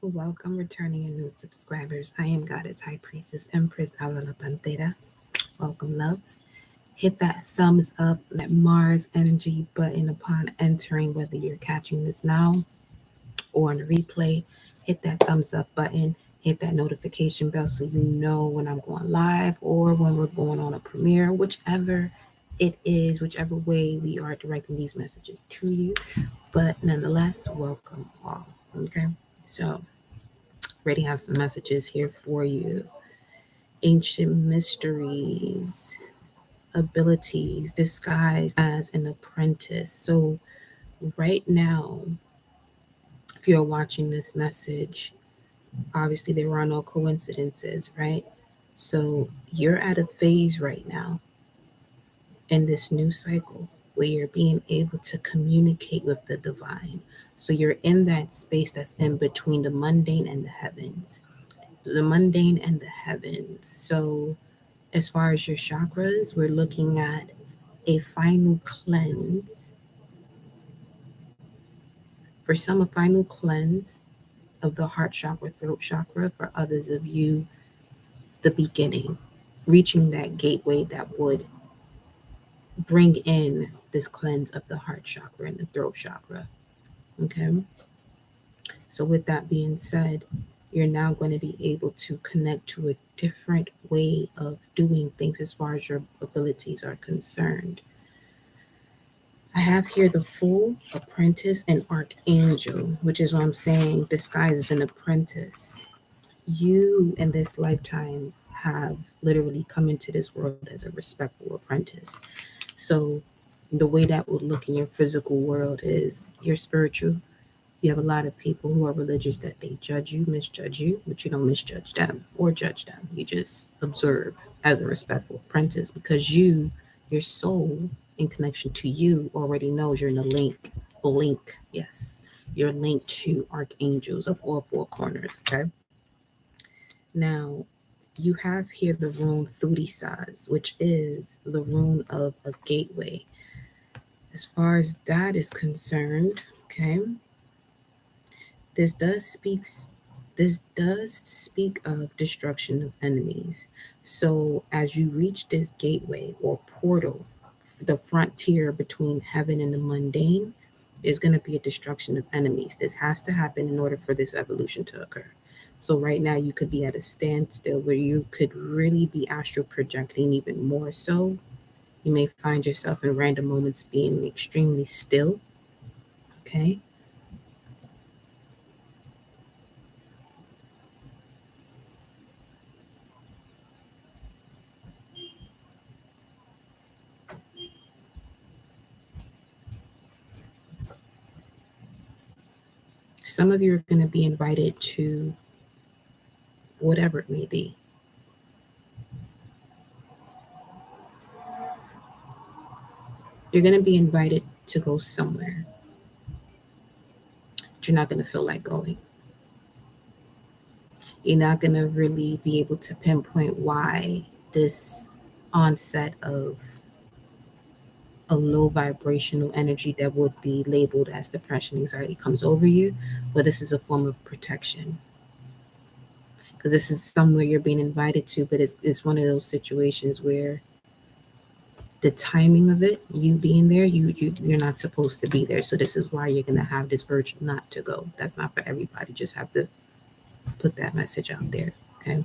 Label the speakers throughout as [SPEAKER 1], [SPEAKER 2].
[SPEAKER 1] Welcome, returning and new subscribers. I am Goddess High Priestess Empress Avala Pantera. Welcome, loves. Hit that thumbs up, that Mars energy button upon entering, whether you're catching this now or on the replay. Hit that thumbs up button, hit that notification bell so you know when I'm going live or when we're going on a premiere, whichever it is, whichever way we are directing these messages to you. But nonetheless, welcome all. Okay, so already have some messages here for you. Ancient mysteries, abilities disguised as an apprentice. So, right now, if you're watching this message, obviously there are no coincidences, right? So, you're at a phase right now in this new cycle where you're being able to communicate with the divine. So, you're in that space that's in between the mundane and the heavens. The mundane and the heavens. So, as far as your chakras, we're looking at a final cleanse. For some, a final cleanse of the heart chakra, throat chakra. For others of you, the beginning, reaching that gateway that would bring in this cleanse of the heart chakra and the throat chakra. Okay. So, with that being said, you're now going to be able to connect to a different way of doing things as far as your abilities are concerned. I have here the full apprentice and archangel, which is what I'm saying, disguised as an apprentice. You in this lifetime have literally come into this world as a respectful apprentice. So, the way that would look in your physical world is you're spiritual. You have a lot of people who are religious that they judge you, misjudge you, but you don't misjudge them or judge them. You just observe as a respectful apprentice because your soul, in connection to you, already knows you're in a link, yes. You're linked to archangels of all four corners, okay? Now, you have here the rune Thurisaz, which is the rune of a gateway. As far as that is concerned, okay, This does speaks this does speak of destruction of enemies. So as you reach this gateway or portal, the frontier between heaven and the mundane, there's going to be a destruction of enemies. This has to happen in order for this evolution to occur. So right now you could be at a standstill where you could really be astral projecting even more so. You may find yourself in random moments being extremely still. Okay. Some of you are going to be invited to whatever it may be. You're going to be invited to go somewhere, but you're not going to feel like going. You're not going to really be able to pinpoint why this onset of a low vibrational energy that would be labeled as depression, anxiety comes over you, but this is a form of protection. Because this is somewhere you're being invited to, but it's one of those situations where the timing of it, you being there, you're not supposed to be there. So this is why you're gonna have this urge not to go. That's not for everybody. Just have to put that message out there, okay?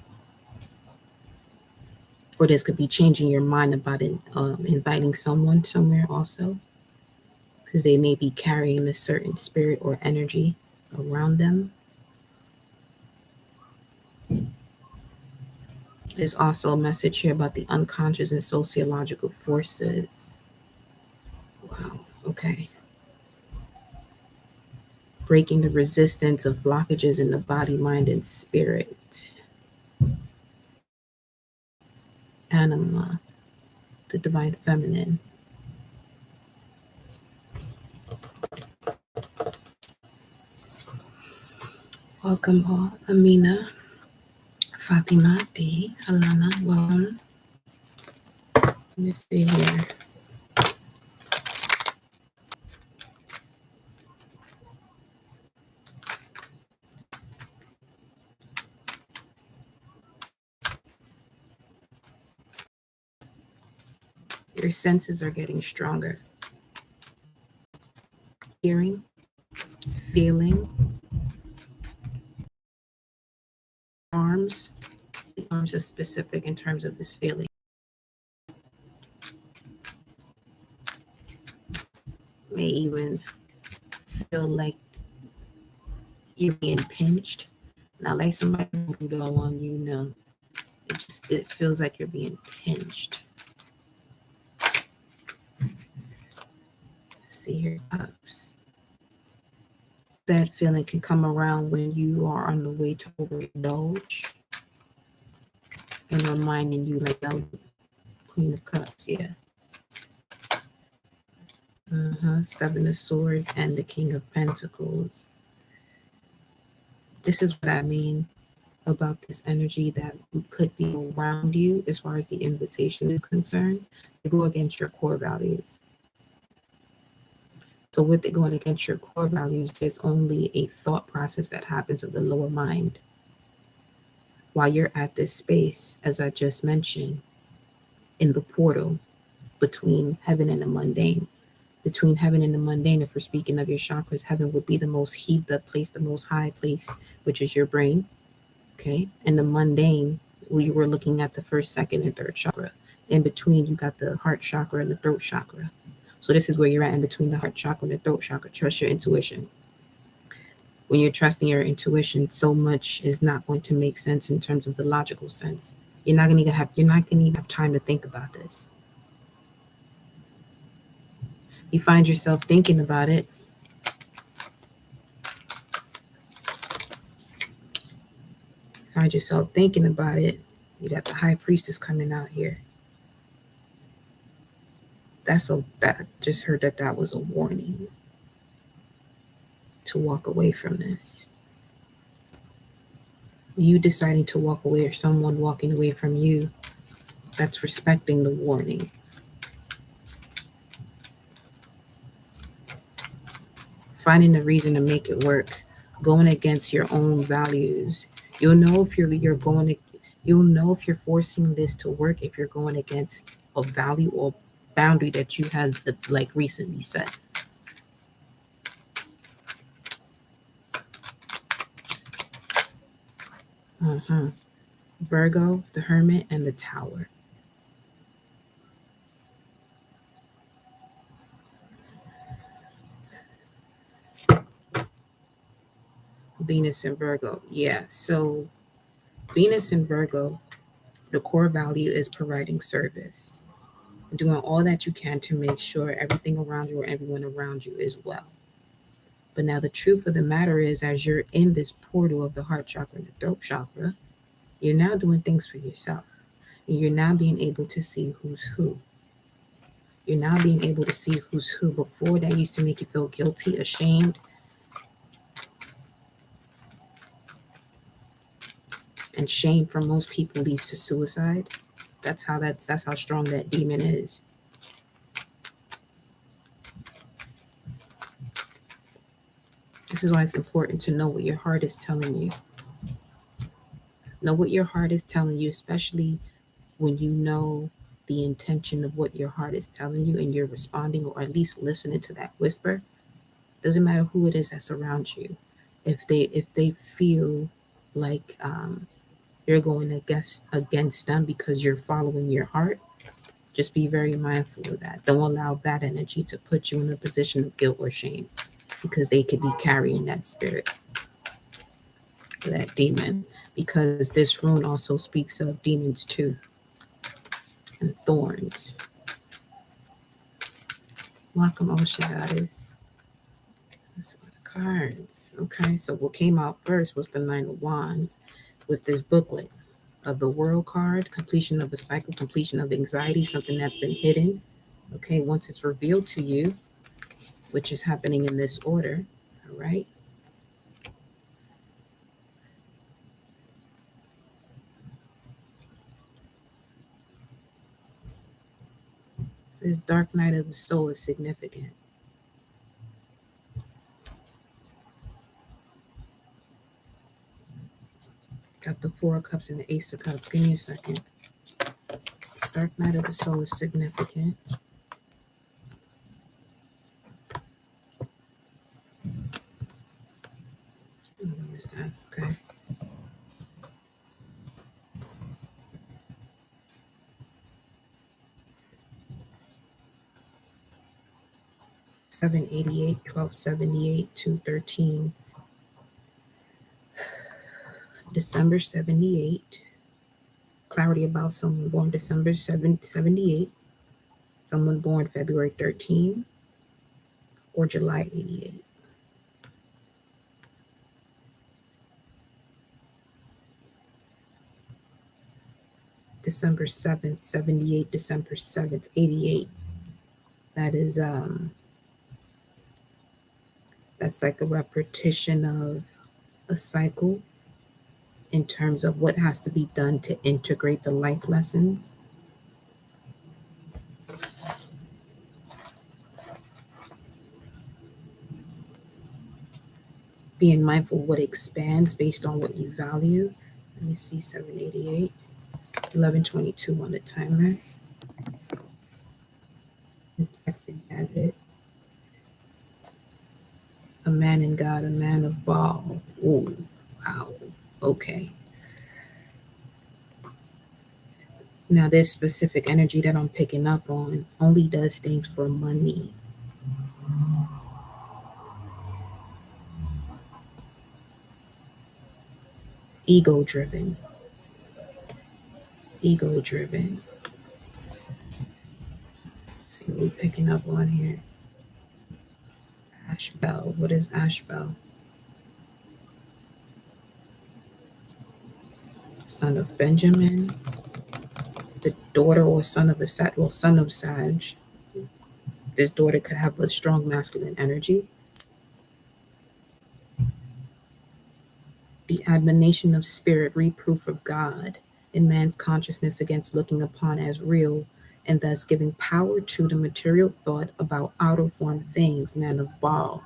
[SPEAKER 1] Or this could be changing your mind about it, inviting someone somewhere also, because they may be carrying a certain spirit or energy around them. There's also a message here about the unconscious and sociological forces. Wow. Okay. Breaking the resistance of blockages in the body, mind, and spirit. Anima, the divine feminine. Welcome, Paul, Amina, Fatimati, Alana, welcome. Let me see here. Your senses are getting stronger. Hearing, feeling, arms. The arms are specific in terms of this feeling. May even feel like you're being pinched. Not like somebody moved all on you, no. It feels like you're being pinched. See here, ups. That feeling can come around when you are on the way to overindulge and reminding you, like, oh, Queen of Cups, yeah. Seven of Swords and the King of Pentacles. This is what I mean about this energy that could be around you as far as the invitation is concerned. They go against your core values. So with it going against your core values, there's only a thought process that happens of the lower mind. While you're at this space, as I just mentioned, in the portal between heaven and the mundane. Between heaven and the mundane, if we're speaking of your chakras, heaven would be the most heaved up place, the most high place, which is your brain. Okay. And the mundane, we were looking at the first, second, and third chakra. In between, you got the heart chakra and the throat chakra. So this is where you're at in between the heart chakra and the throat chakra. Trust your intuition. When you're trusting your intuition, so much is not going to make sense in terms of the logical sense. You're not gonna have time to think about this. You find yourself thinking about it. You got the high priestess coming out here. That just heard that was a warning to walk away from this. You deciding to walk away or someone walking away from you, that's respecting the warning. Finding a reason to make it work, going against your own values. You'll know if you'll know if you're forcing this to work, if you're going against a value or boundary that you have like recently set. Virgo, the Hermit, and the Tower. Venus and Virgo. Yeah. So Venus and Virgo, the core value is providing service, doing all that you can to make sure everything around you or everyone around you is well. But now the truth of the matter is, as you're in this portal of the heart chakra and the throat chakra, you're now doing things for yourself. And you're now being able to see who's who. You're now being able to see who's who. Before, that used to make you feel guilty, ashamed. And shame for most people leads to suicide. That's how strong that demon is. This is why it's important to know what your heart is telling you. Know what your heart is telling you, especially when you know the intention of what your heart is telling you and you're responding, or at least listening to that whisper. Doesn't matter who it is that surrounds you. If they feel like you're going against them because you're following your heart, just be very mindful of that. Don't allow that energy to put you in a position of guilt or shame, because they could be carrying that spirit, that demon. Because this rune also speaks of demons too, and thorns. Welcome, Ocean Goddess. Let's see the cards. Okay, so what came out first was the Nine of Wands with this booklet of the World card, completion of a cycle, completion of anxiety, something that's been hidden. Okay, once it's revealed to you, which is happening in this order, all right? This dark night of the soul is significant. Got the Four of Cups and the Ace of Cups. Give me a second. Dark night of the soul is significant. Where is that? Okay. $788, $1278, $213. December 78. Clarity about someone born December 78. Someone born February 13 or July 88. December 7th, 78, December 7th, 88. That is that's like a repetition of a cycle in terms of what has to be done to integrate the life lessons. Being mindful of what expands based on what you value. Let me see, 788, 1122 on the timer. It. A man in God, a man of Baal. Ooh, wow. Okay. Now, this specific energy that I'm picking up on only does things for money. Ego driven. Ego driven. Let's see what we're picking up on here. Ashbel. What is Ashbel? Son of Benjamin. The daughter or son of a Sag. Well, son of Sag. This daughter could have a strong masculine energy. The admonition of spirit, reproof of God in man's consciousness against looking upon as real, and thus giving power to the material thought about outer form things, man of Baal.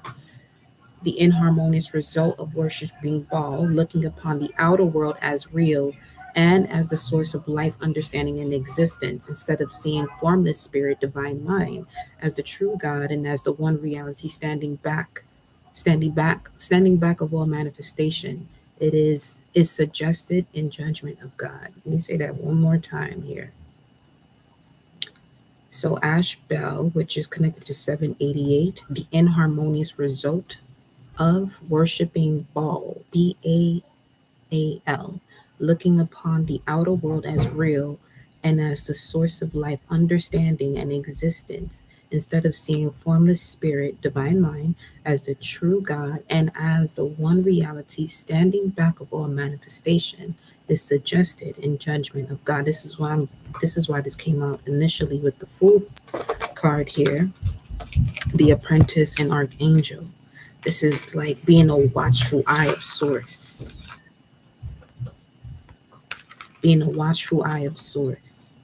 [SPEAKER 1] The inharmonious result of worshiping Baal, looking upon the outer world as real and as the source of life, understanding, and existence, instead of seeing formless spirit, divine mind, as the true God and as the one reality standing back of all manifestation. It is suggested in judgment of God. Let me say that one more time here. So Ashbel, which is connected to 788, the inharmonious result of worshiping Baal, Baal, looking upon the outer world as real and as the source of life, understanding, and existence, instead of seeing formless spirit, divine mind, as the true God and as the one reality standing back of all manifestation, is suggested in judgment of God. This is why this came out initially with the Fool card here, the Apprentice and Archangel. This is like being a watchful eye of source. Being a watchful eye of source.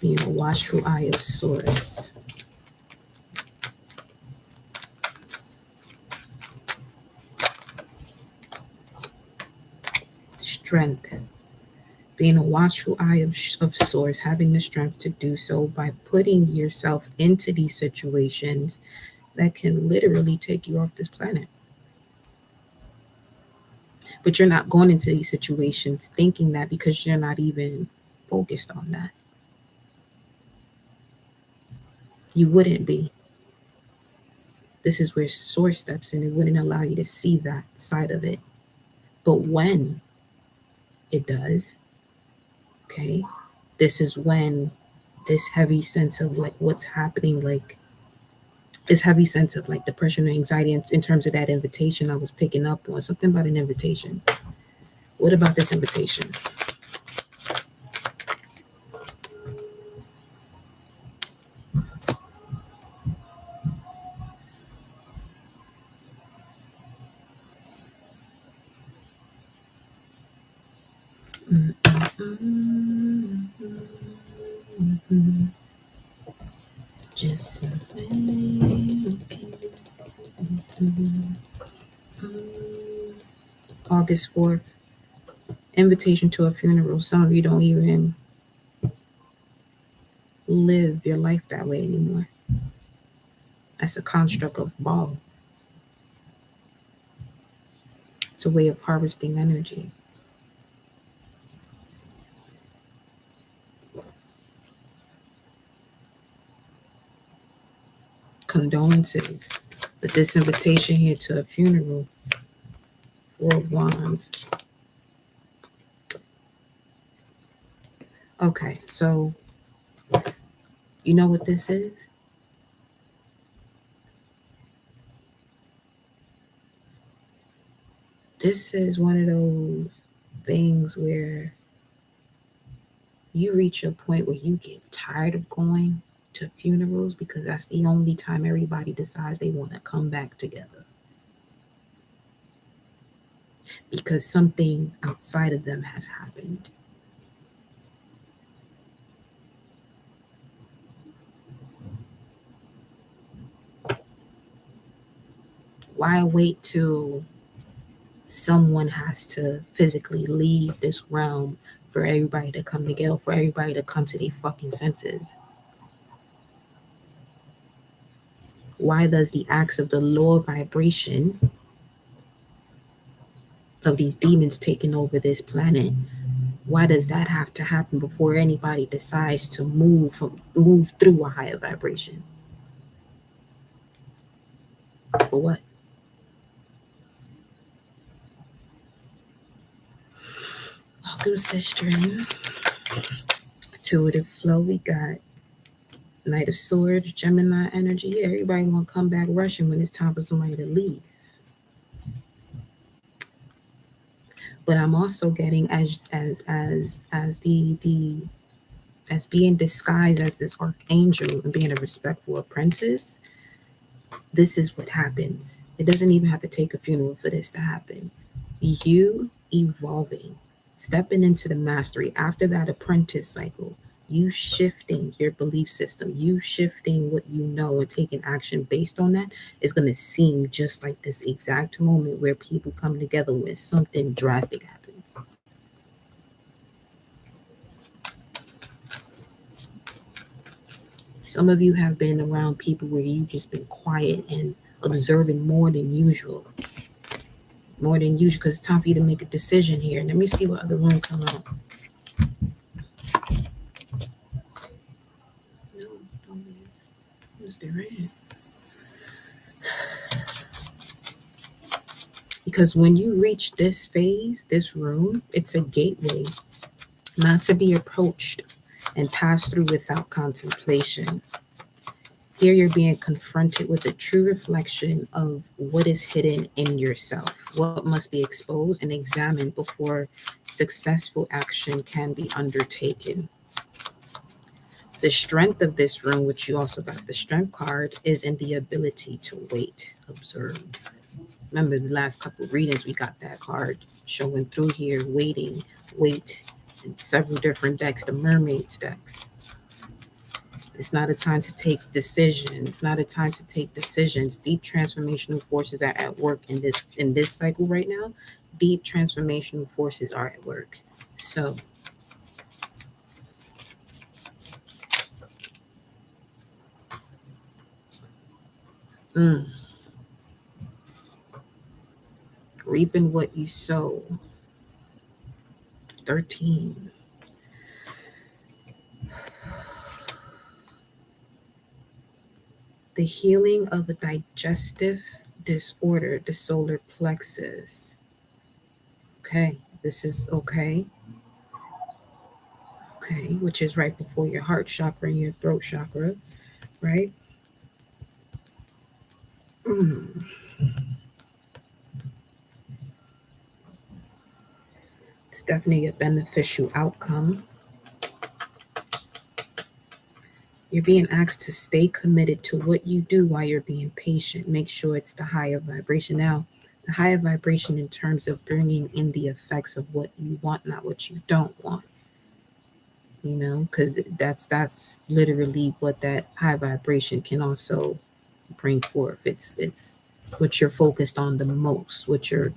[SPEAKER 1] Being a watchful eye of source. Strength. Being a watchful eye of source, having the strength to do so by putting yourself into these situations that can literally take you off this planet. But you're not going into these situations thinking that, because you're not even focused on that. You wouldn't be. This is where source steps in. It wouldn't allow you to see that side of it. But when it does, okay, this is when this heavy sense of like what's happening, like this heavy sense of like depression and anxiety in terms of that invitation I was picking up on. Something about an invitation. What about this invitation? Just August 4th. Invitation to a funeral. Some of you don't even live your life that way anymore. That's a construct of ball. It's a way of harvesting energy. Condolences. But this invitation here to a funeral, Four of Wands. Okay, so you know what this is? This is one of those things where you reach a point where you get tired of going to funerals because that's the only time everybody decides they want to come back together. Because something outside of them has happened. Why wait till someone has to physically leave this realm for everybody to come together, for everybody to come to their fucking senses? Why does the acts of the lower vibration of these demons taking over this planet, why does that have to happen before anybody decides to move through a higher vibration? For what? Welcome, sister. Intuitive flow. We got Knight of Swords, Gemini energy. Yeah, everybody want to come back rushing when it's time for somebody to leave. But I'm also getting as being disguised as this archangel and being a respectful apprentice. This is what happens. It doesn't even have to take a funeral for this to happen. You evolving, stepping into the mastery after that apprentice cycle, you shifting your belief system, you shifting what you know and taking action based on that is going to seem just like this exact moment where people come together when something drastic happens. Some of you have been around people where you've just been quiet and observing more than usual. More than usual, because it's time for you to make a decision here. Let me see what other room come out. No, don't leave. Where's the red? Because when you reach this phase, this room, it's a gateway, not to be approached and passed through without contemplation. Here you're being confronted with a true reflection of what is hidden in yourself, what must be exposed and examined before successful action can be undertaken. The strength of this room, which you also got the strength card, is in the ability to wait, observe. Remember the last couple of readings, we got that card showing through here, waiting, wait, and several different decks, the mermaid's decks. It's not a time to take decisions. It's not a time to take decisions. Deep transformational forces are at work in this cycle right now. Deep transformational forces are at work. So reaping what you sow. 13. The healing of a digestive disorder, the solar plexus. Okay, this is okay. Okay, which is right before your heart chakra and your throat chakra, right? It's definitely a beneficial outcome. You're being asked to stay committed to what you do while you're being patient. Make sure it's the higher vibration. Now, the higher vibration in terms of bringing in the effects of what you want, not what you don't want. You know, because that's literally what that high vibration can also bring forth. It's what you're focused on the most, what you're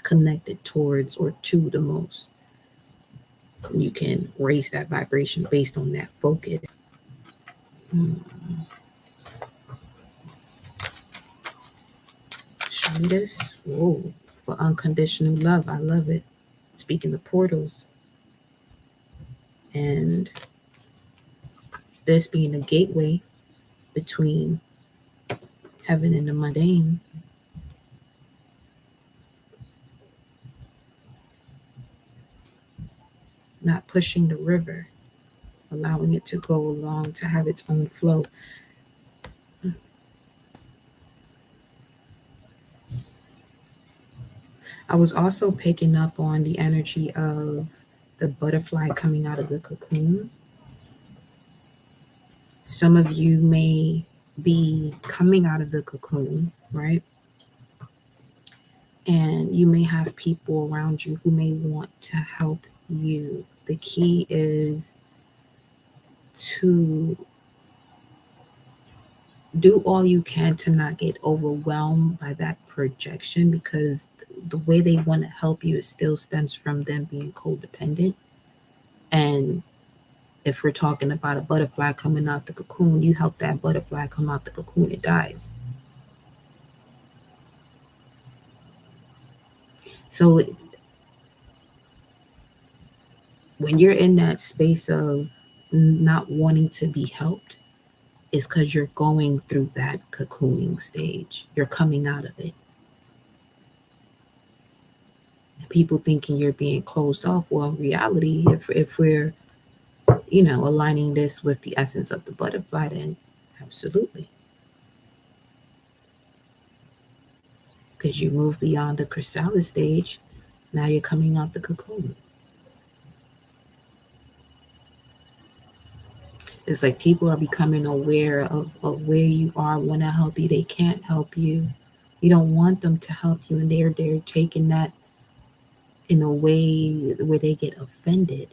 [SPEAKER 1] connected towards or to the most. You can raise that vibration based on that focus. Hmm. Show me this. Whoa. For unconditional love. I love it. Speaking of portals. And this being a gateway between heaven and the mundane. Not pushing the river, allowing it to go along, to have its own flow. I was also picking up on the energy of the butterfly coming out of the cocoon. Some of you may be coming out of the cocoon, right? And you may have people around you who may want to help you. The key is to do all you can to not get overwhelmed by that projection, because the way they want to help you, it still stems from them being codependent. And if we're talking about a butterfly coming out the cocoon, you help that butterfly come out the cocoon, it dies. So when you're in that space of not wanting to be helped, it's because you're going through that cocooning stage. You're coming out of it. People thinking you're being closed off. Well, in reality, if we're, aligning this with the essence of the butterfly, then absolutely. Because you move beyond the chrysalis stage, now you're coming out the cocoon. It's like people are becoming aware of where you are, when to help you. They can't help you. You don't want them to help you, and they're taking that in a way where they get offended.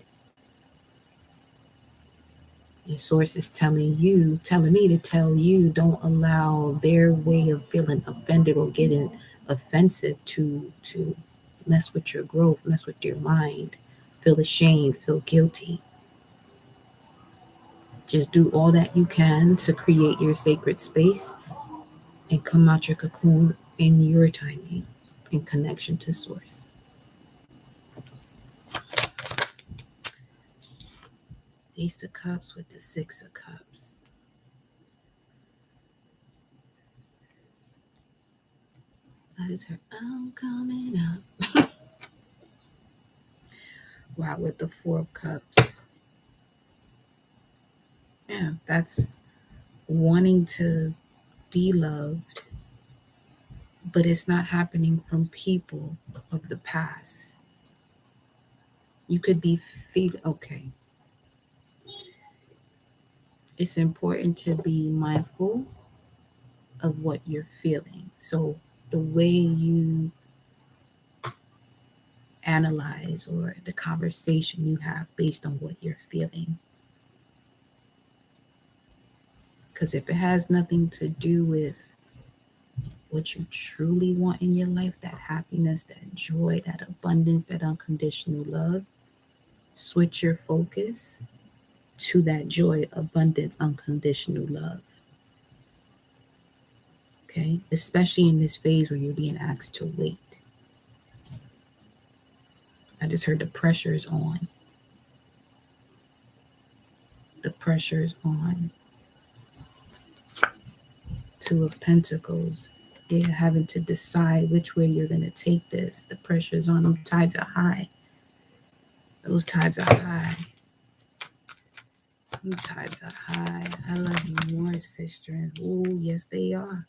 [SPEAKER 1] And source is telling me to tell you, don't allow their way of feeling offended or getting offensive to mess with your growth, mess with your mind, feel ashamed, feel guilty. Just do all that you can to create your sacred space and come out your cocoon in your timing, in connection to source. Ace of Cups with the Six of Cups. That is her. I'm coming up. Wow, with the Four of Cups. Yeah, that's wanting to be loved, but it's not happening from people of the past. You could be okay. It's important to be mindful of what you're feeling. So the way you analyze, or the conversation you have based on what you're feeling. Because if it has nothing to do with what you truly want in your life, that happiness, that joy, that abundance, that unconditional love, switch your focus to that joy, abundance, unconditional love. Okay? Especially in this phase where you're being asked to wait. I just heard the pressure's on. The pressure's on. Two of Pentacles. Yeah, having to decide which way you're going to take this. The pressure's on. Them tides are high. Those tides are high. Them tides are high. I love you more, sister. Oh, yes, they are.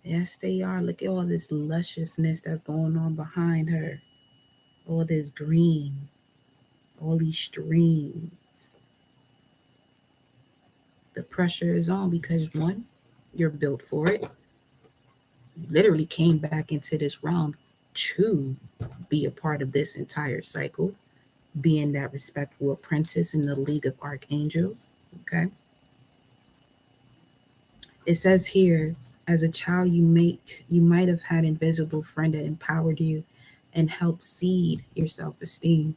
[SPEAKER 1] Yes, they are. Look at all this lusciousness that's going on behind her. All this green. All these streams. The pressure is on because, one, you're built for it. You literally came back into this realm to be a part of this entire cycle, being that respectful apprentice in the League of Archangels. Okay. It says here, as a child, you might have had an invisible friend that empowered you and helped seed your self-esteem,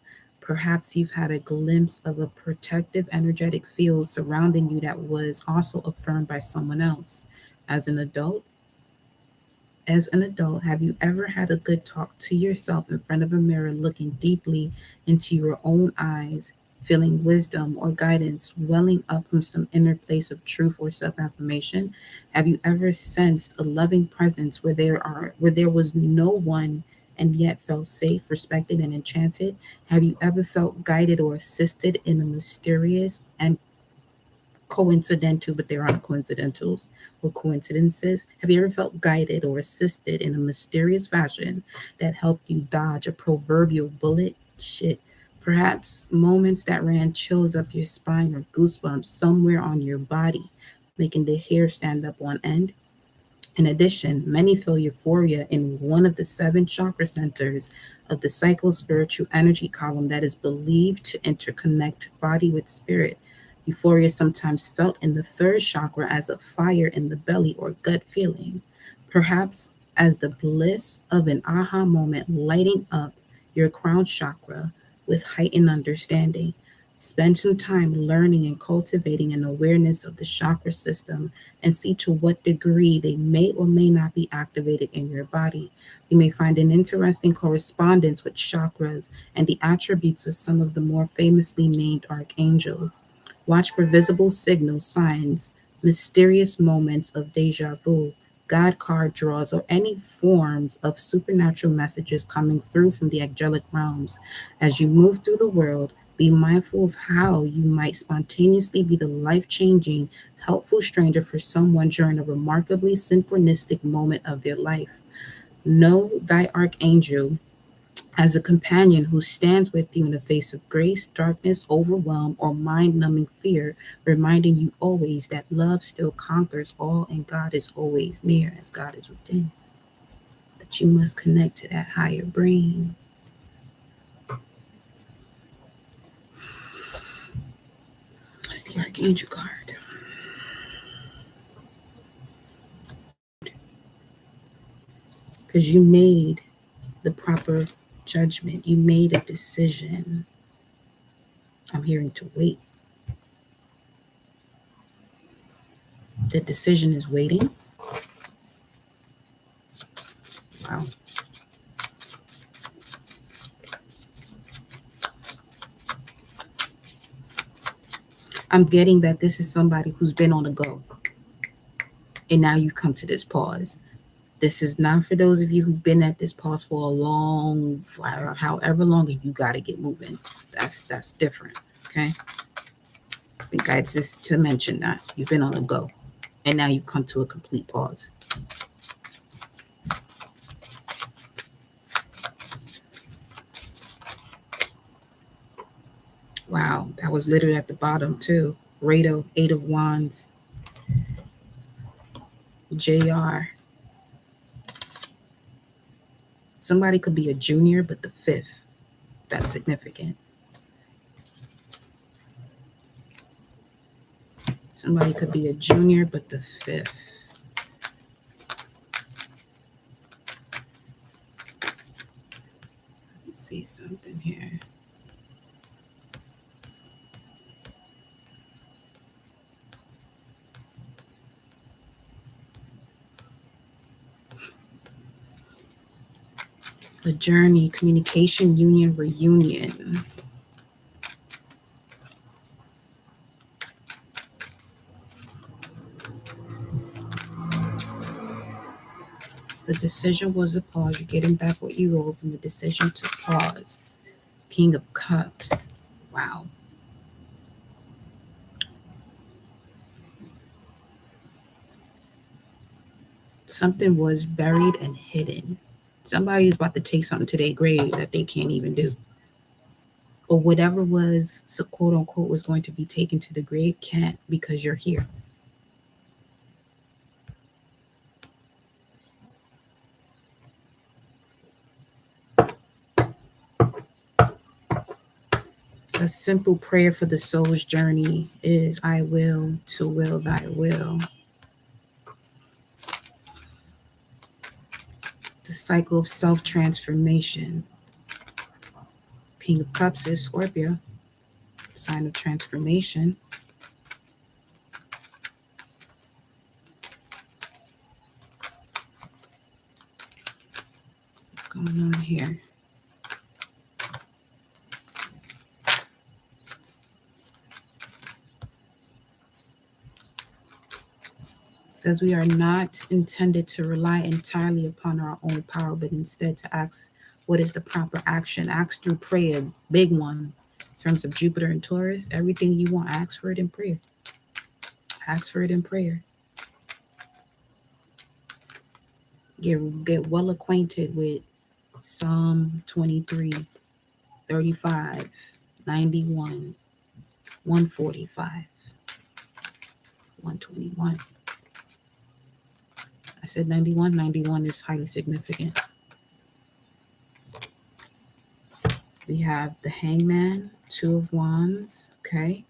[SPEAKER 1] Perhaps you've had a glimpse of a protective, energetic field surrounding you that was also affirmed by someone else. As an adult, as an adult, have you ever had a good talk to yourself in front of a mirror, looking deeply into your own eyes, feeling wisdom or guidance welling up from some inner place of truth or self-affirmation? Have you ever sensed a loving presence where there was no one and yet felt safe, respected, and enchanted? Have you ever felt guided or assisted in a mysterious and coincidental, but there aren't coincidentals or coincidences? Have you ever felt guided or assisted in a mysterious fashion that helped you dodge a proverbial bullet? Shit. Perhaps moments that ran chills up your spine or goosebumps somewhere on your body, making the hair stand up on end. In addition, many feel euphoria in one of the seven chakra centers of the psycho-spiritual energy column that is believed to interconnect body with spirit. Euphoria is sometimes felt in the third chakra as a fire in the belly or gut feeling, perhaps as the bliss of an aha moment lighting up your crown chakra with heightened understanding. Spend some time learning and cultivating an awareness of the chakra system and see to what degree they may or may not be activated in your body. You may find an interesting correspondence with chakras and the attributes of some of the more famously named archangels. Watch for visible signals, signs, mysterious moments of deja vu, God card draws, or any forms of supernatural messages coming through from the angelic realms. As you move through the world, be mindful of how you might spontaneously be the life changing, helpful stranger for someone during a remarkably synchronistic moment of their life. Know thy archangel as a companion who stands with you in the face of grace, darkness, overwhelm, or mind numbing fear, reminding you always that love still conquers all and God is always near as God is within. But you must connect to that higher brain. That's the Archangel card. Because you made the proper judgment, you made a decision. I'm hearing to wait. The decision is waiting. Wow. I'm getting that this is somebody who's been on the go. And now you come to this pause. This is not for those of you who've been at this pause for a long, however long, and you got to get moving. That's different. Okay. I think I just to mention that you've been on the go, and now you come to a complete pause. Wow, that was literally at the bottom too. Rado, Eight of Wands, JR. Somebody could be a junior, but the fifth, that's significant. Somebody could be a junior, but the fifth. Let's see something here. A journey, communication, union, reunion. The decision was a pause. You're getting back what you rolled from the decision to pause. King of Cups. Wow. Something was buried and hidden. Somebody's about to take something to their grave that they can't even do. Or whatever was, so quote unquote, was going to be taken to the grave can't because you're here. A simple prayer for the soul's journey is I will to will thy will. The cycle of self-transformation. King of Cups is Scorpio, sign of transformation. What's going on here? It says we are not intended to rely entirely upon our own power, but instead to ask what is the proper action. Ask through prayer, big one. In terms of Jupiter and Taurus, everything you want, ask for it in prayer. Ask for it in prayer. Get well acquainted with Psalm 23, 35, 91, 145, 121. I said 91. 91 is highly significant. We have the Hangman, Two of Wands, okay?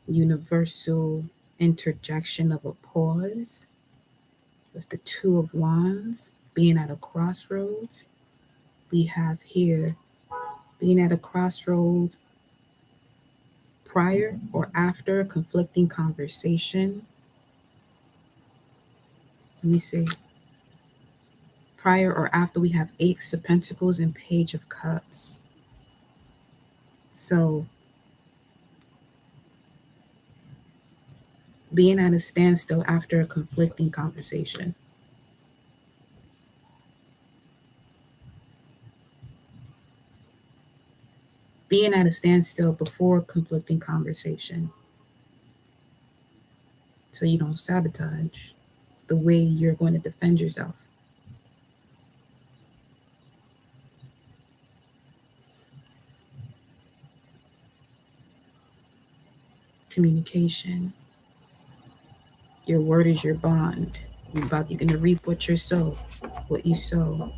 [SPEAKER 1] Universal interjection of a pause. With the Two of Wands being at a crossroads, we have here being at a crossroads prior or after a conflicting conversation. Let me see. Prior or after, we have Ace of Pentacles and Page of Cups. So being at a standstill after a conflicting conversation. Being at a standstill before conflicting conversation. So you don't sabotage the way you're going to defend yourself. Communication. Your word is your bond. You're going to reap what you sow. What you sow.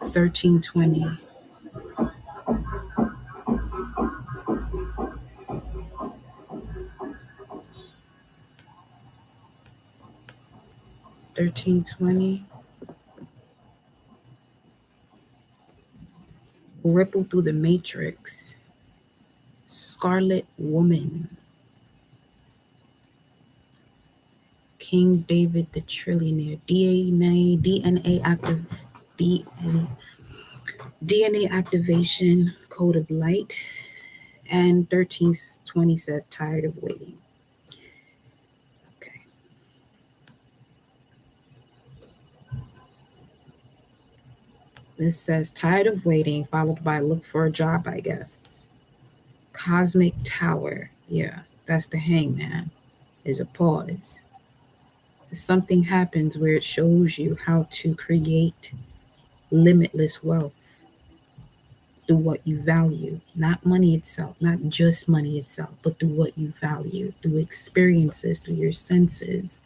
[SPEAKER 1] 1320. Ripple through the matrix. Scarlet Woman. King David the Trillionaire. DNA activation, code of light. And 1320 says tired of waiting. Okay. This says tired of waiting, followed by look for a job, I guess. Cosmic Tower. Yeah, that's the Hangman. Is a pause. Something happens where it shows you how to create limitless wealth through what you value, not money itself, not just money itself, but through what you value, through experiences, through your senses.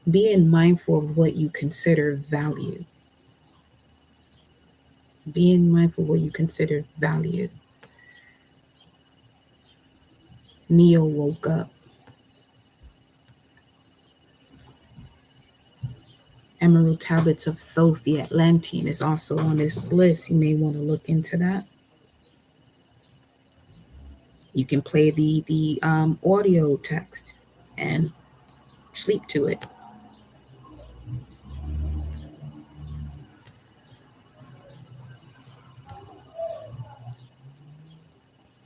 [SPEAKER 1] Being mindful of what you consider value. Being mindful of what you consider value. Neo woke up. Emerald Tablets of Thoth, the Atlantean, is also on this list. You may want to look into that. You can play the audio text and sleep to it.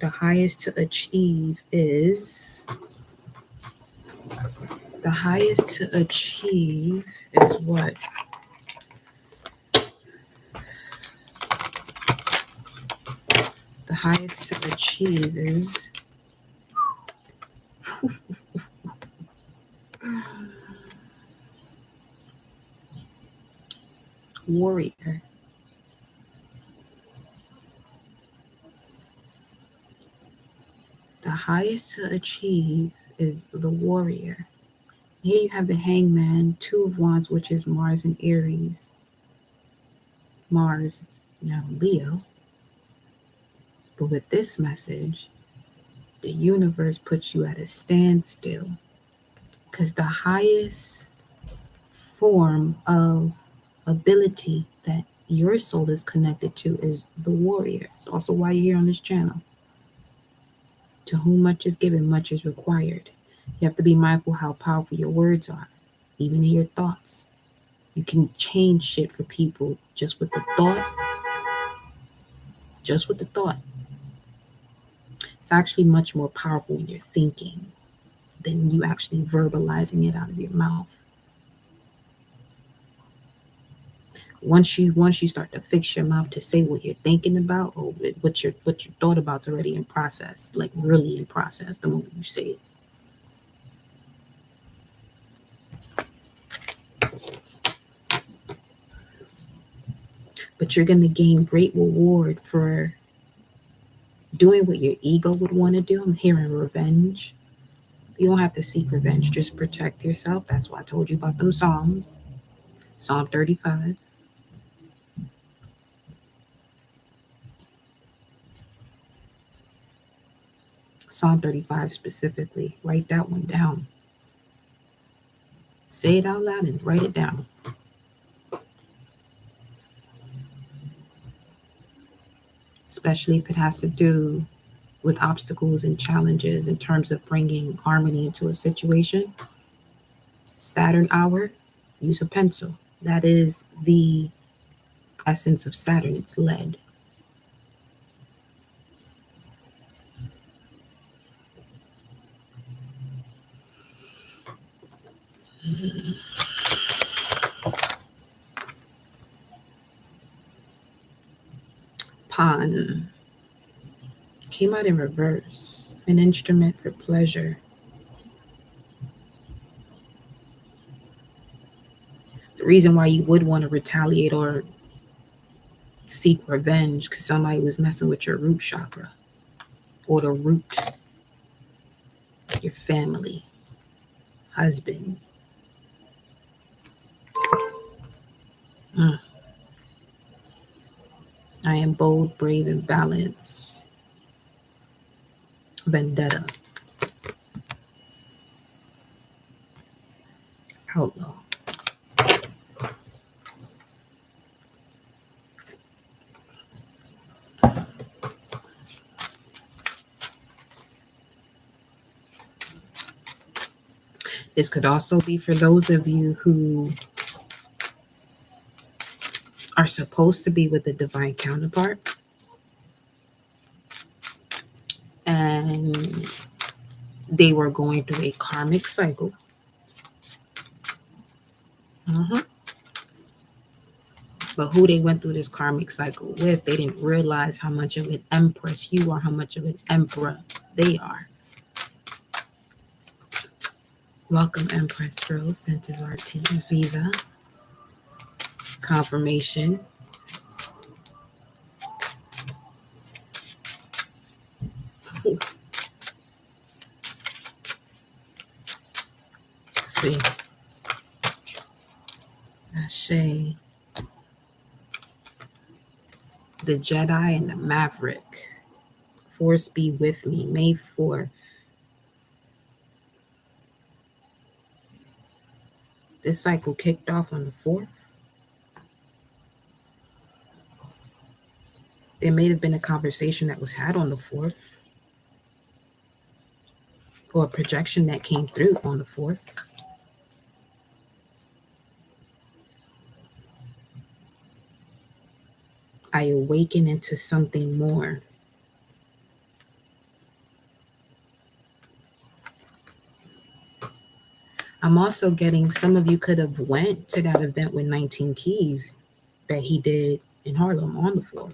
[SPEAKER 1] The highest to achieve is what? The highest to achieve is warrior. The highest to achieve is the warrior. Here you have the Hangman, Two of Wands, which is Mars and Aries. Mars, now Leo. But with this message, the universe puts you at a standstill. Because the highest form of ability that your soul is connected to is the warrior. It's also why you're here on this channel. To whom much is given, much is required. You have to be mindful how powerful your words are, even in your thoughts. You can change shit for people just with the thought. Just with the thought. It's actually much more powerful when you're thinking than you actually verbalizing it out of your mouth. Once you start to fix your mouth to say what you're thinking about, or what you thought about's already in process, like really in process the moment you say it. But you're going to gain great reward for doing what your ego would want to do. I'm hearing revenge. You don't have to seek revenge, just protect yourself. That's why I told you about them Psalms. Psalm 35. Psalm 35 specifically. Write that one down. Say it out loud and write it down. Especially if it has to do with obstacles and challenges in terms of bringing harmony into a situation. Saturn hour, use a pencil. That is the essence of Saturn. It's lead. Pawn came out in reverse. An instrument for pleasure. The reason why you would want to retaliate or seek revenge because somebody was messing with your root chakra or the root, your family, husband. I am bold, brave, and balanced. Vendetta. Outlaw. This could also be for those of you who are supposed to be with a divine counterpart and they were going through a karmic cycle. But who they went through this karmic cycle with, they didn't realize how much of an empress you are, how much of an emperor they are. Welcome, Empress Rose, Centers Artis, Viva. Confirmation. See. Ashe. The Jedi and the Maverick. Force be with me. May 4th. This cycle kicked off on the 4th. There may have been a conversation that was had on the 4th. Or a projection that came through on the 4th. I awaken into something more. I'm also getting, some of you could have went to that event with 19 Keys that he did in Harlem on the 4th.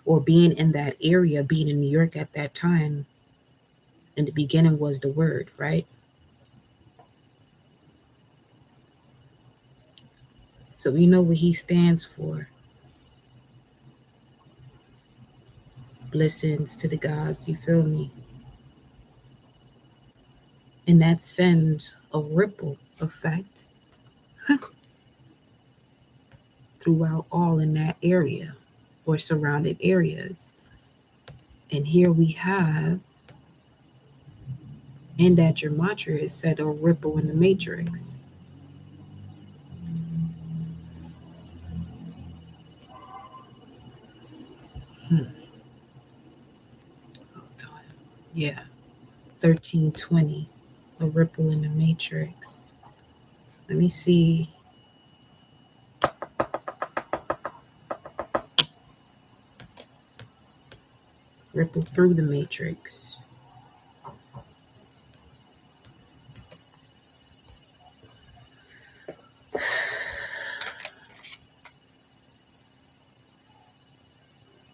[SPEAKER 1] Or being in that area, being in New York at that time. In the beginning was the word, right? So we know what he stands for. Blessings to the gods, you feel me? And that sends a ripple effect throughout all in that area or surrounded areas. And here we have, in that gematria is said a ripple in the matrix. Hold on. Yeah. 1320. A ripple in the matrix. Let me see. Ripple through the matrix.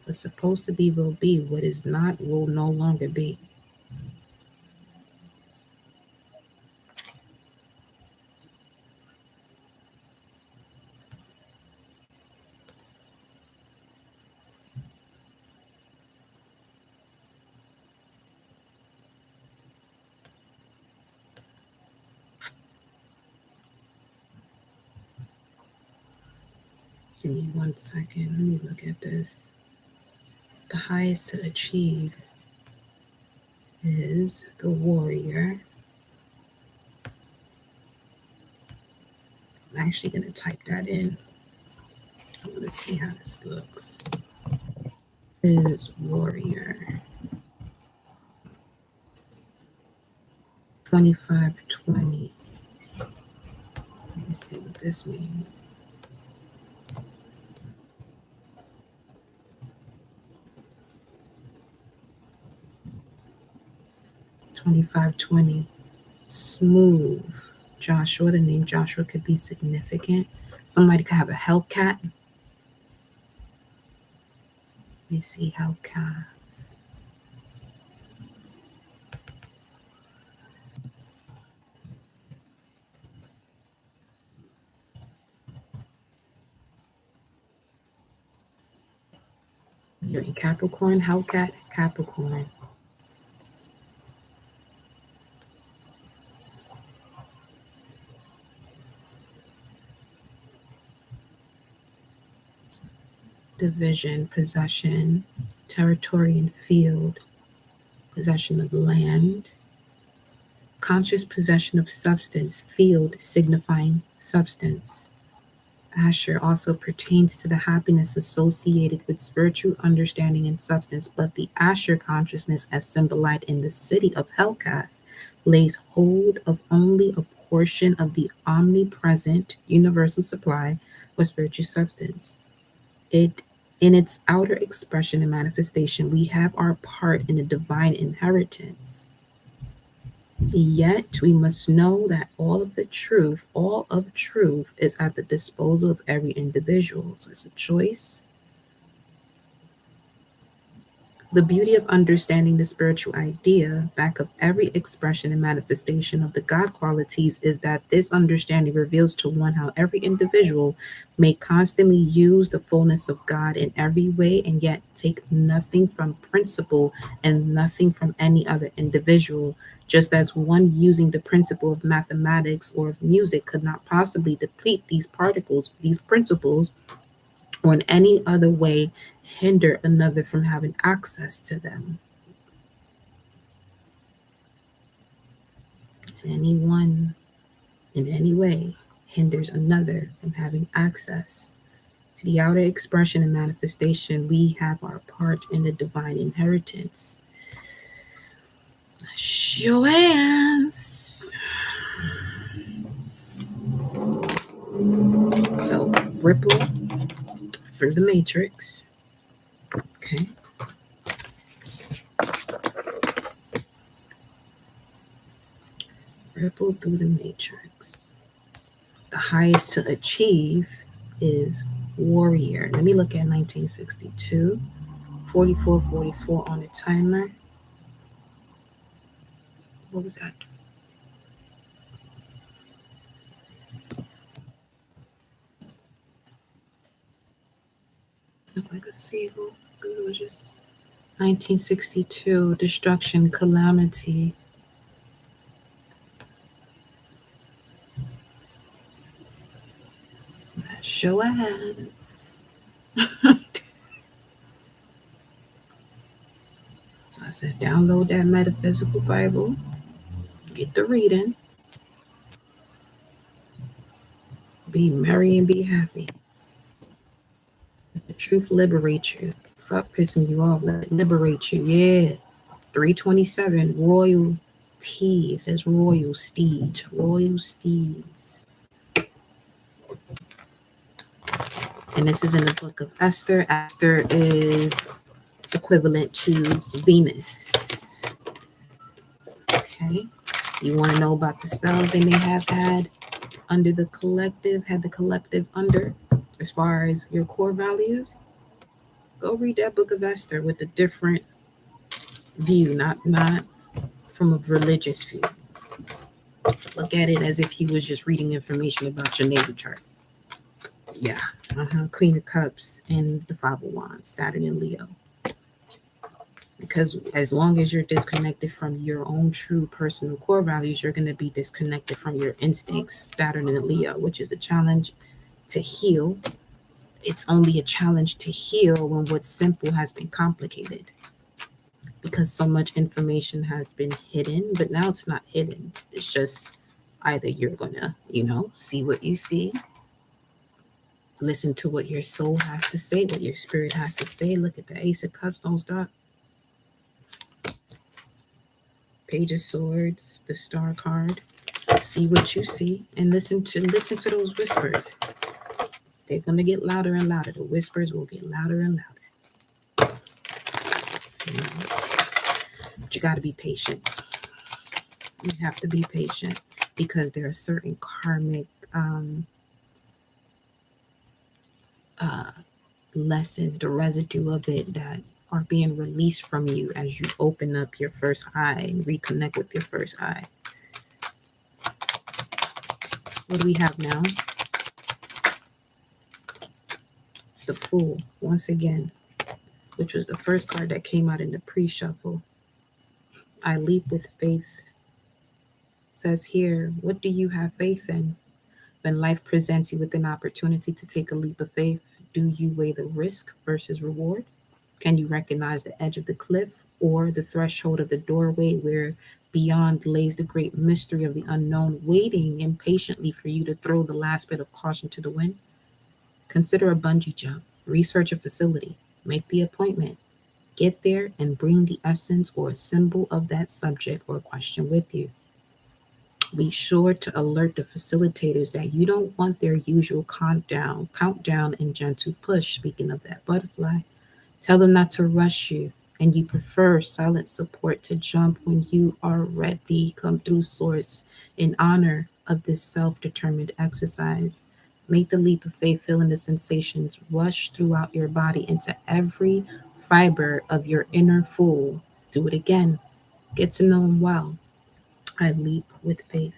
[SPEAKER 1] What's supposed to be will be. What is not will no longer be. Give me 1 second. Let me look at this. The highest to achieve is the warrior. I'm actually going to type that in. I want to see how this looks. Is warrior 2520. Let me see what this means. $25.20. Smooth. Joshua, the name Joshua could be significant. Somebody could have a Hellcat. Let me see Hellcat. You're in Capricorn, Hellcat, Capricorn. Division, possession, territory and field, possession of land, conscious possession of substance, field signifying substance. Asher also pertains to the happiness associated with spiritual understanding and substance, but the Asher consciousness, as symbolized in the city of Hellcat, lays hold of only a portion of the omnipresent universal supply of spiritual substance. In its outer expression and manifestation, we have our part in the divine inheritance. Yet we must know that all of truth is at the disposal of every individual. So it's a choice. The beauty of understanding the spiritual idea back of every expression and manifestation of the God qualities is that this understanding reveals to one how every individual may constantly use the fullness of God in every way and yet take nothing from principle and nothing from any other individual, just as one using the principle of mathematics or of music could not possibly deplete these principles, or in any other way hinder another from having access to them. Anyone in any way hinders another from having access to the outer expression and manifestation, we have our part in the divine inheritance. Show hands. So ripple through the matrix. Okay. Ripple through the matrix. The highest to achieve is warrior. Let me look at 1962. 4444 on the timer. What was that? Looked like a seagull. It was just 1962. Destruction, calamity. Show of hands. So I said, download that metaphysical Bible. Get the reading. Be merry and be happy. Let the truth liberate you. Fuck pissing you off. Let it liberate you. Yeah. 327. Royal T. It says royal steeds. Royal steeds. And this is in the book of Esther. Esther is equivalent to Venus. Okay. You want to know about the spells they may have had under the collective, had the collective under, as far as your core values? Go read that book of Esther with a different view, not from a religious view. Look at it as if he was just reading information about your natal chart. Yeah. Queen of Cups and the Five of Wands, Saturn and Leo. Because as long as you're disconnected from your own true personal core values, you're going to be disconnected from your instincts, Saturn and Leo, which is a challenge to heal. It's only a challenge to heal when what's simple has been complicated. Because so much information has been hidden, but now it's not hidden. It's just either you're going to, see what you see, listen to what your soul has to say, what your spirit has to say. Look at the Ace of Cups, don't stop. Page of Swords, the Star card. See what you see and listen to those whispers. They're gonna get louder and louder. The whispers will get louder and louder. But you gotta be patient. You have to be patient because there are certain karmic lessons, the residue of it that are being released from you as you open up your first eye and reconnect with your first eye. What do we have now? The Fool, once again, which was the first card that came out in the pre-shuffle. I leap with faith. Says here, what do you have faith in? When life presents you with an opportunity to take a leap of faith, do you weigh the risk versus reward? Can you recognize the edge of the cliff or the threshold of the doorway where beyond lays the great mystery of the unknown, waiting impatiently for you to throw the last bit of caution to the wind? Consider a bungee jump. Research a facility. Make the appointment. Get there and bring the essence or a symbol of that subject or question with you. Be sure to alert the facilitators that you don't want their usual countdown and gentle push. Speaking of that butterfly, tell them not to rush you and you prefer silent support to jump when you are ready. Come through source in honor of this self-determined exercise. Make the leap of faith, feeling the sensations rush throughout your body into every fiber of your inner fool. Do it again. Get to know him well. I leap with faith.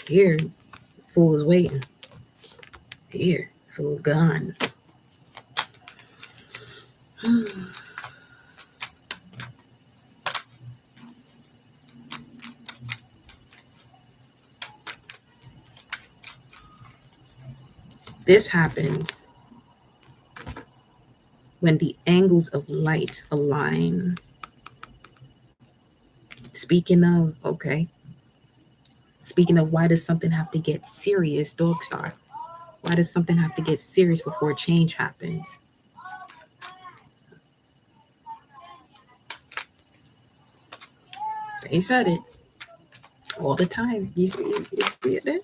[SPEAKER 1] Here, fool is waiting. Here, fool gone. This happens when the angles of light align. Speaking of why does something have to get serious, Dog Star? Why does something have to get serious before change happens? They said it all the time. You see it there?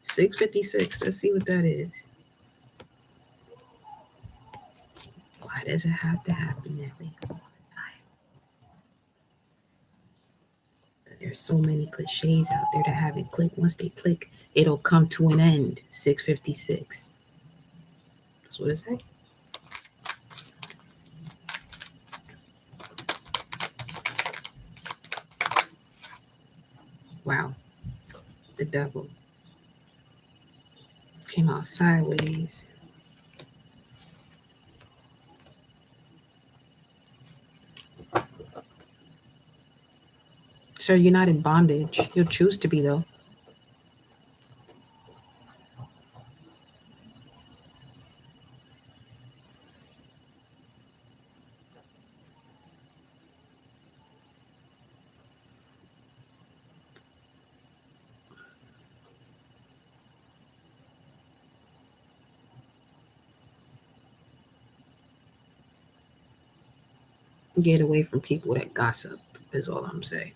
[SPEAKER 1] 656. Let's see what that is. Why does it have to happen that way all the time? There's so many cliches out there that haven't clicked. Once they click, it'll come to an end. 656. That's what it says. Wow. The devil came out sideways. Sir, you're not in bondage. You'll choose to be, though. Get away from people that gossip, is all I'm saying.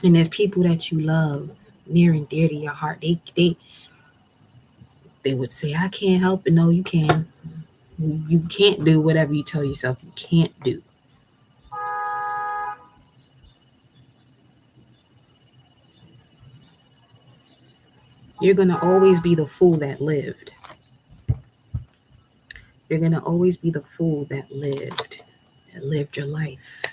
[SPEAKER 1] And there's people that you love near and dear to your heart. They would say, I can't help it. No, you can. You can't do whatever you tell yourself you can't do. You're going to always be the fool that lived. You're going to always be the fool that lived your life.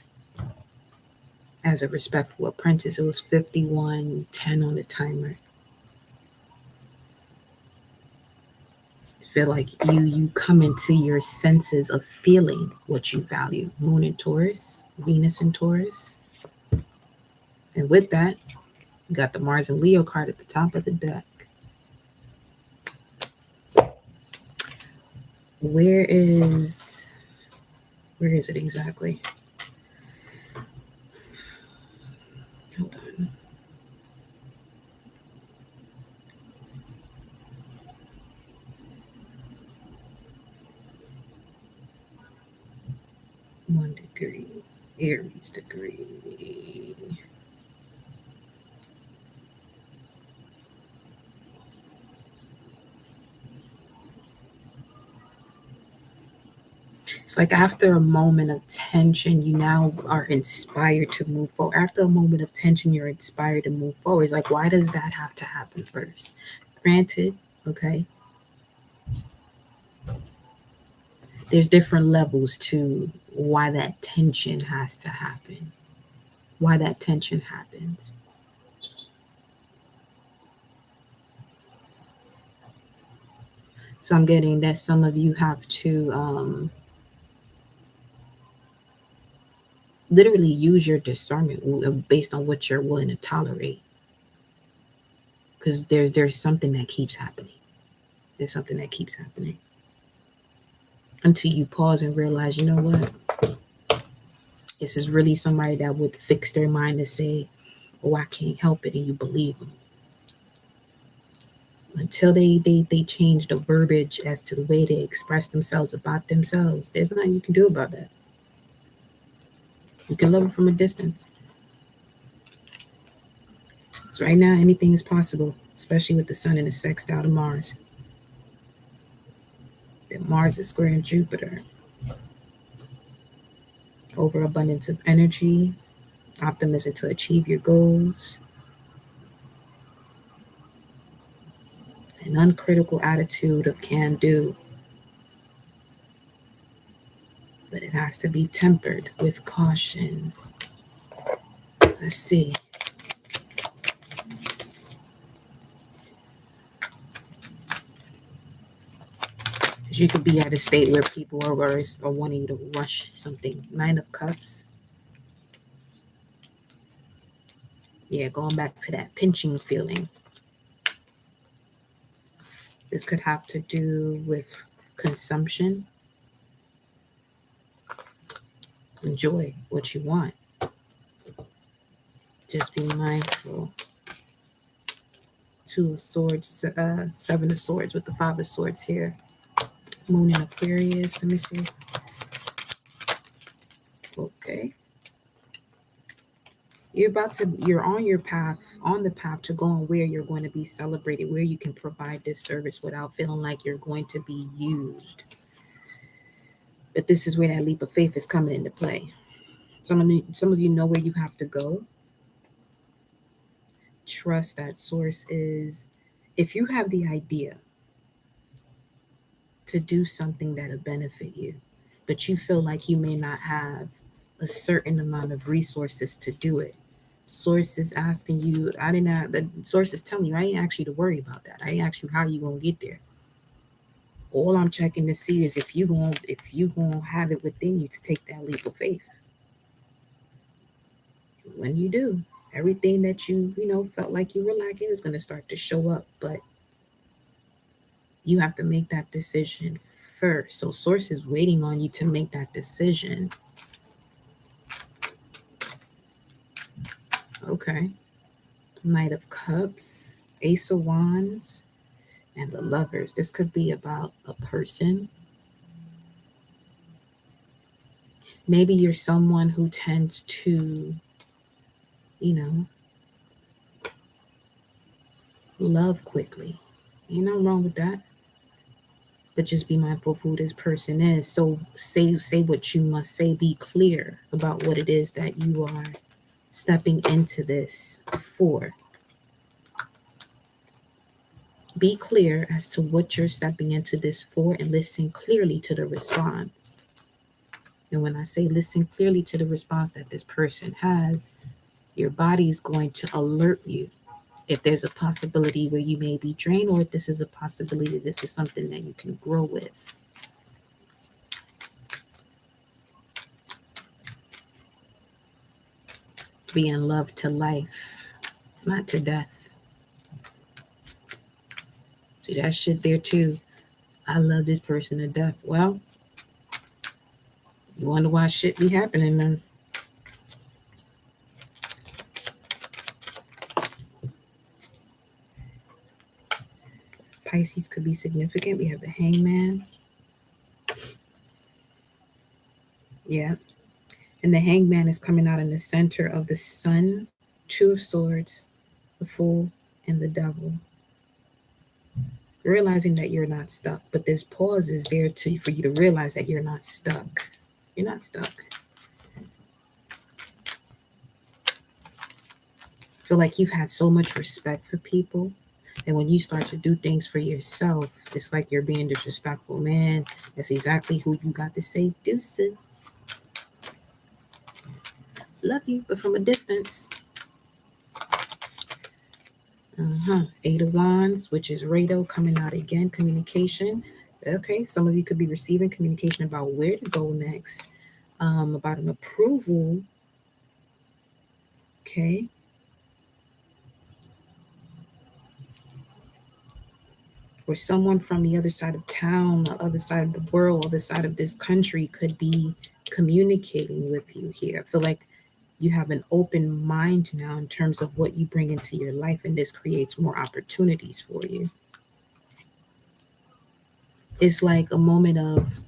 [SPEAKER 1] As a respectful apprentice, it was 51:10 on the timer. Feel like you come into your senses of feeling what you value. Moon in Taurus, Venus in Taurus. And with that, you got the Mars and Leo card at the top of the deck. Where is it exactly? Hold on. One degree. Aries degree. It's like after a moment of tension, you now are inspired to move forward. After a moment of tension, you're inspired to move forward. It's like, why does that have to happen first? Granted, okay, there's different levels to why that tension has to happen, why that tension happens. So I'm getting that some of you have to literally use your discernment based on what you're willing to tolerate. Because there's something that keeps happening. There's something that keeps happening until you pause and realize, you know what? This is really somebody that would fix their mind and say, "Oh, I can't help it," and you believe them. Until they change the verbiage as to the way they express themselves about themselves, there's nothing you can do about that. You can love them from a distance. So right now, anything is possible, especially with the sun in a sextile to Mars. That Mars is squaring Jupiter. Overabundance of energy, optimism to achieve your goals, an uncritical attitude of can do. But it has to be tempered with caution. Let's see. Because you could be at a state where people are wanting you to rush something. 9 of Cups. Yeah, going back to that pinching feeling. This could have to do with consumption. Enjoy what you want. Just be mindful. 2 of Swords, 7 of Swords with the 5 of Swords here. Moon in Aquarius. Let me see. Okay. You're on your path, on the path to going where you're going to be celebrated, where you can provide this service without feeling like you're going to be used. But this is where that leap of faith is coming into play. Some of you know where you have to go. Trust that source is, if you have the idea to do something that'll benefit you, but you feel like you may not have a certain amount of resources to do it. Source is asking you, the source is telling you, I ain't ask you to worry about that. I ain't ask you how you gonna get there. All I'm checking to see is if you gonna have it within you to take that leap of faith. When you do, everything that you felt like you were lacking is gonna start to show up, but you have to make that decision first. So source is waiting on you to make that decision. Okay. Knight of Cups, Ace of Wands, and the Lovers. This could be about a person. Maybe you're someone who tends to, you know, love quickly. Ain't nothing wrong with that. But just be mindful of who this person is. So say what you must say. Be clear about what it is that you are stepping into this for. Be clear as to what you're stepping into this for and listen clearly to the response. And when I say listen clearly to the response that this person has, your body is going to alert you if there's a possibility where you may be drained, or if this is a possibility that this is something that you can grow with. Be in love to life, not to death. See that shit there too. I love this person to death. Well, you wonder why shit be happening then. Pisces could be significant. We have the Hangman. Yeah. And the Hangman is coming out in the center of the Sun, Two of Swords, the Fool, and the Devil. Realizing that you're not stuck. But this pause is there for you to realize that you're not stuck. You're not stuck. I feel like you've had so much respect for people. And when you start to do things for yourself, it's like you're being disrespectful. Man, that's exactly who you got to say deuces. Love you, but from a distance. Eight of Wands, which is Rado coming out again. Communication. Okay, some of you could be receiving communication about where to go next. About an approval. Okay. Or someone from the other side of town, the other side of the world, other side of this country could be communicating with you here. I feel like you have an open mind now in terms of what you bring into your life, and this creates more opportunities for you. It's like a moment of,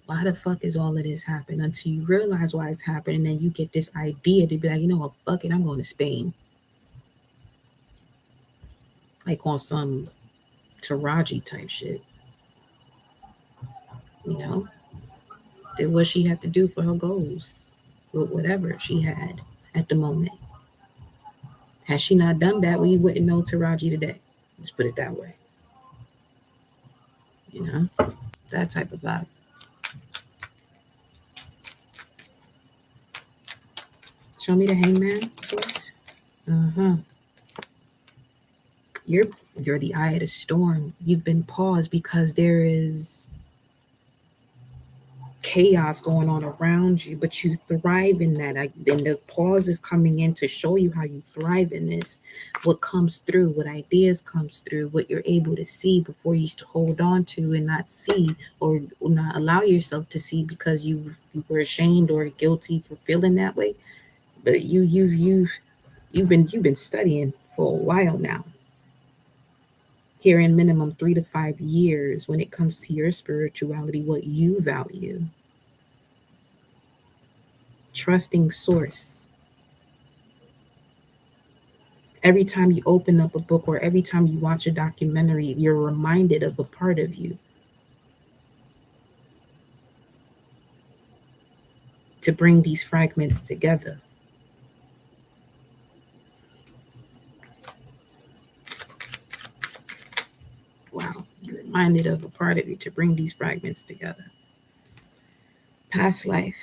[SPEAKER 1] why the fuck is all of this happening? Until you realize why it's happening, and then you get this idea to be like, you know what, fuck it, I'm going to Spain. Like on some Taraji type shit. You know? Did what she had to do for her goals. With whatever she had at the moment. Had she not done that, we wouldn't know Taraji today. Let's put it that way. You know? That type of vibe. Show me the Hangman source. You're the eye of the storm. You've been paused because there is chaos going on around you, but you thrive in that. Then the pause is coming in to show you how you thrive in this. What comes through, what ideas comes through, what you're able to see before you used to hold on to and not see, or not allow yourself to see because you were ashamed or guilty for feeling that way. But you've been studying for a while now. Here in minimum 3 to 5 years when it comes to your spirituality, what you value. Trusting source. Every time you open up a book or every time you watch a documentary, you're reminded of a part of you. To bring these fragments together. Wow, you're reminded of a part of you to bring these fragments together. Past life.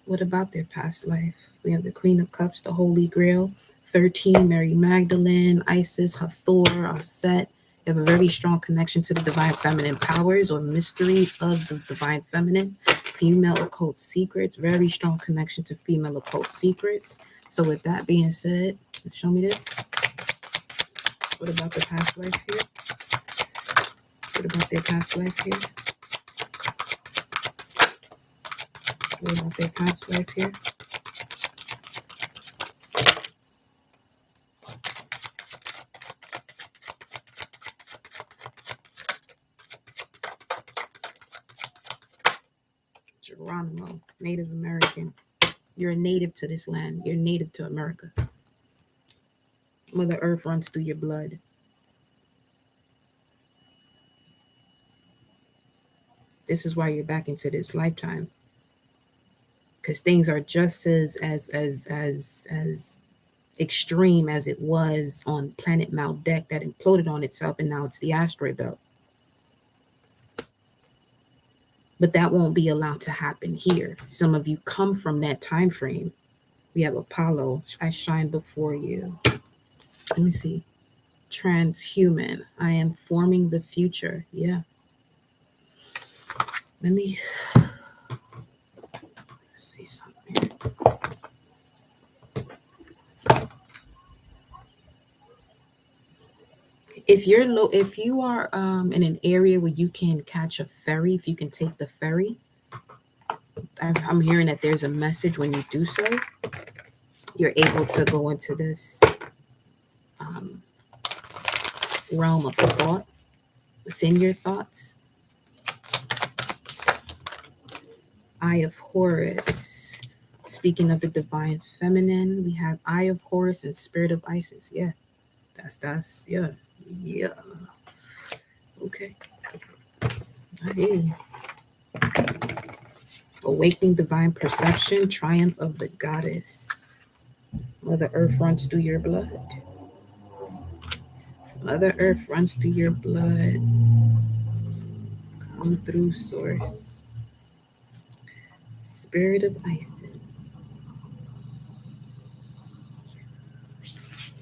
[SPEAKER 1] What about their past life? We have the Queen of Cups, the Holy Grail, 13, Mary Magdalene, Isis, Hathor, Aset. You have a very strong connection to the divine feminine powers or mysteries of the divine feminine. Female occult secrets, very strong connection to female occult secrets. So with that being said, show me this. What about the past life here? What about their past life here? What about their past life here? Geronimo, Native American. You're a native to this land. You're native to America. Mother Earth runs through your blood. This is why you're back into this lifetime. Because things are just as extreme as it was on planet Maldek that imploded on itself, and now it's the asteroid belt. But that won't be allowed to happen here. Some of you come from that time frame. We have Apollo. I shine before you. Let me see. Transhuman. I am forming the future. Yeah. Let me see something. If you are in an area where you can catch a ferry, if you can take the ferry, I'm hearing that there's a message when you do so. You're able to go into this realm of thought within your thoughts. Eye of Horus. Speaking of the divine feminine, we have Eye of Horus and Spirit of Isis. Yeah, that's yeah. Okay, I hear you. Awakening divine perception, triumph of the goddess. Mother Earth runs through your blood. Mother Earth runs through your blood. Come through source. Spirit of Isis.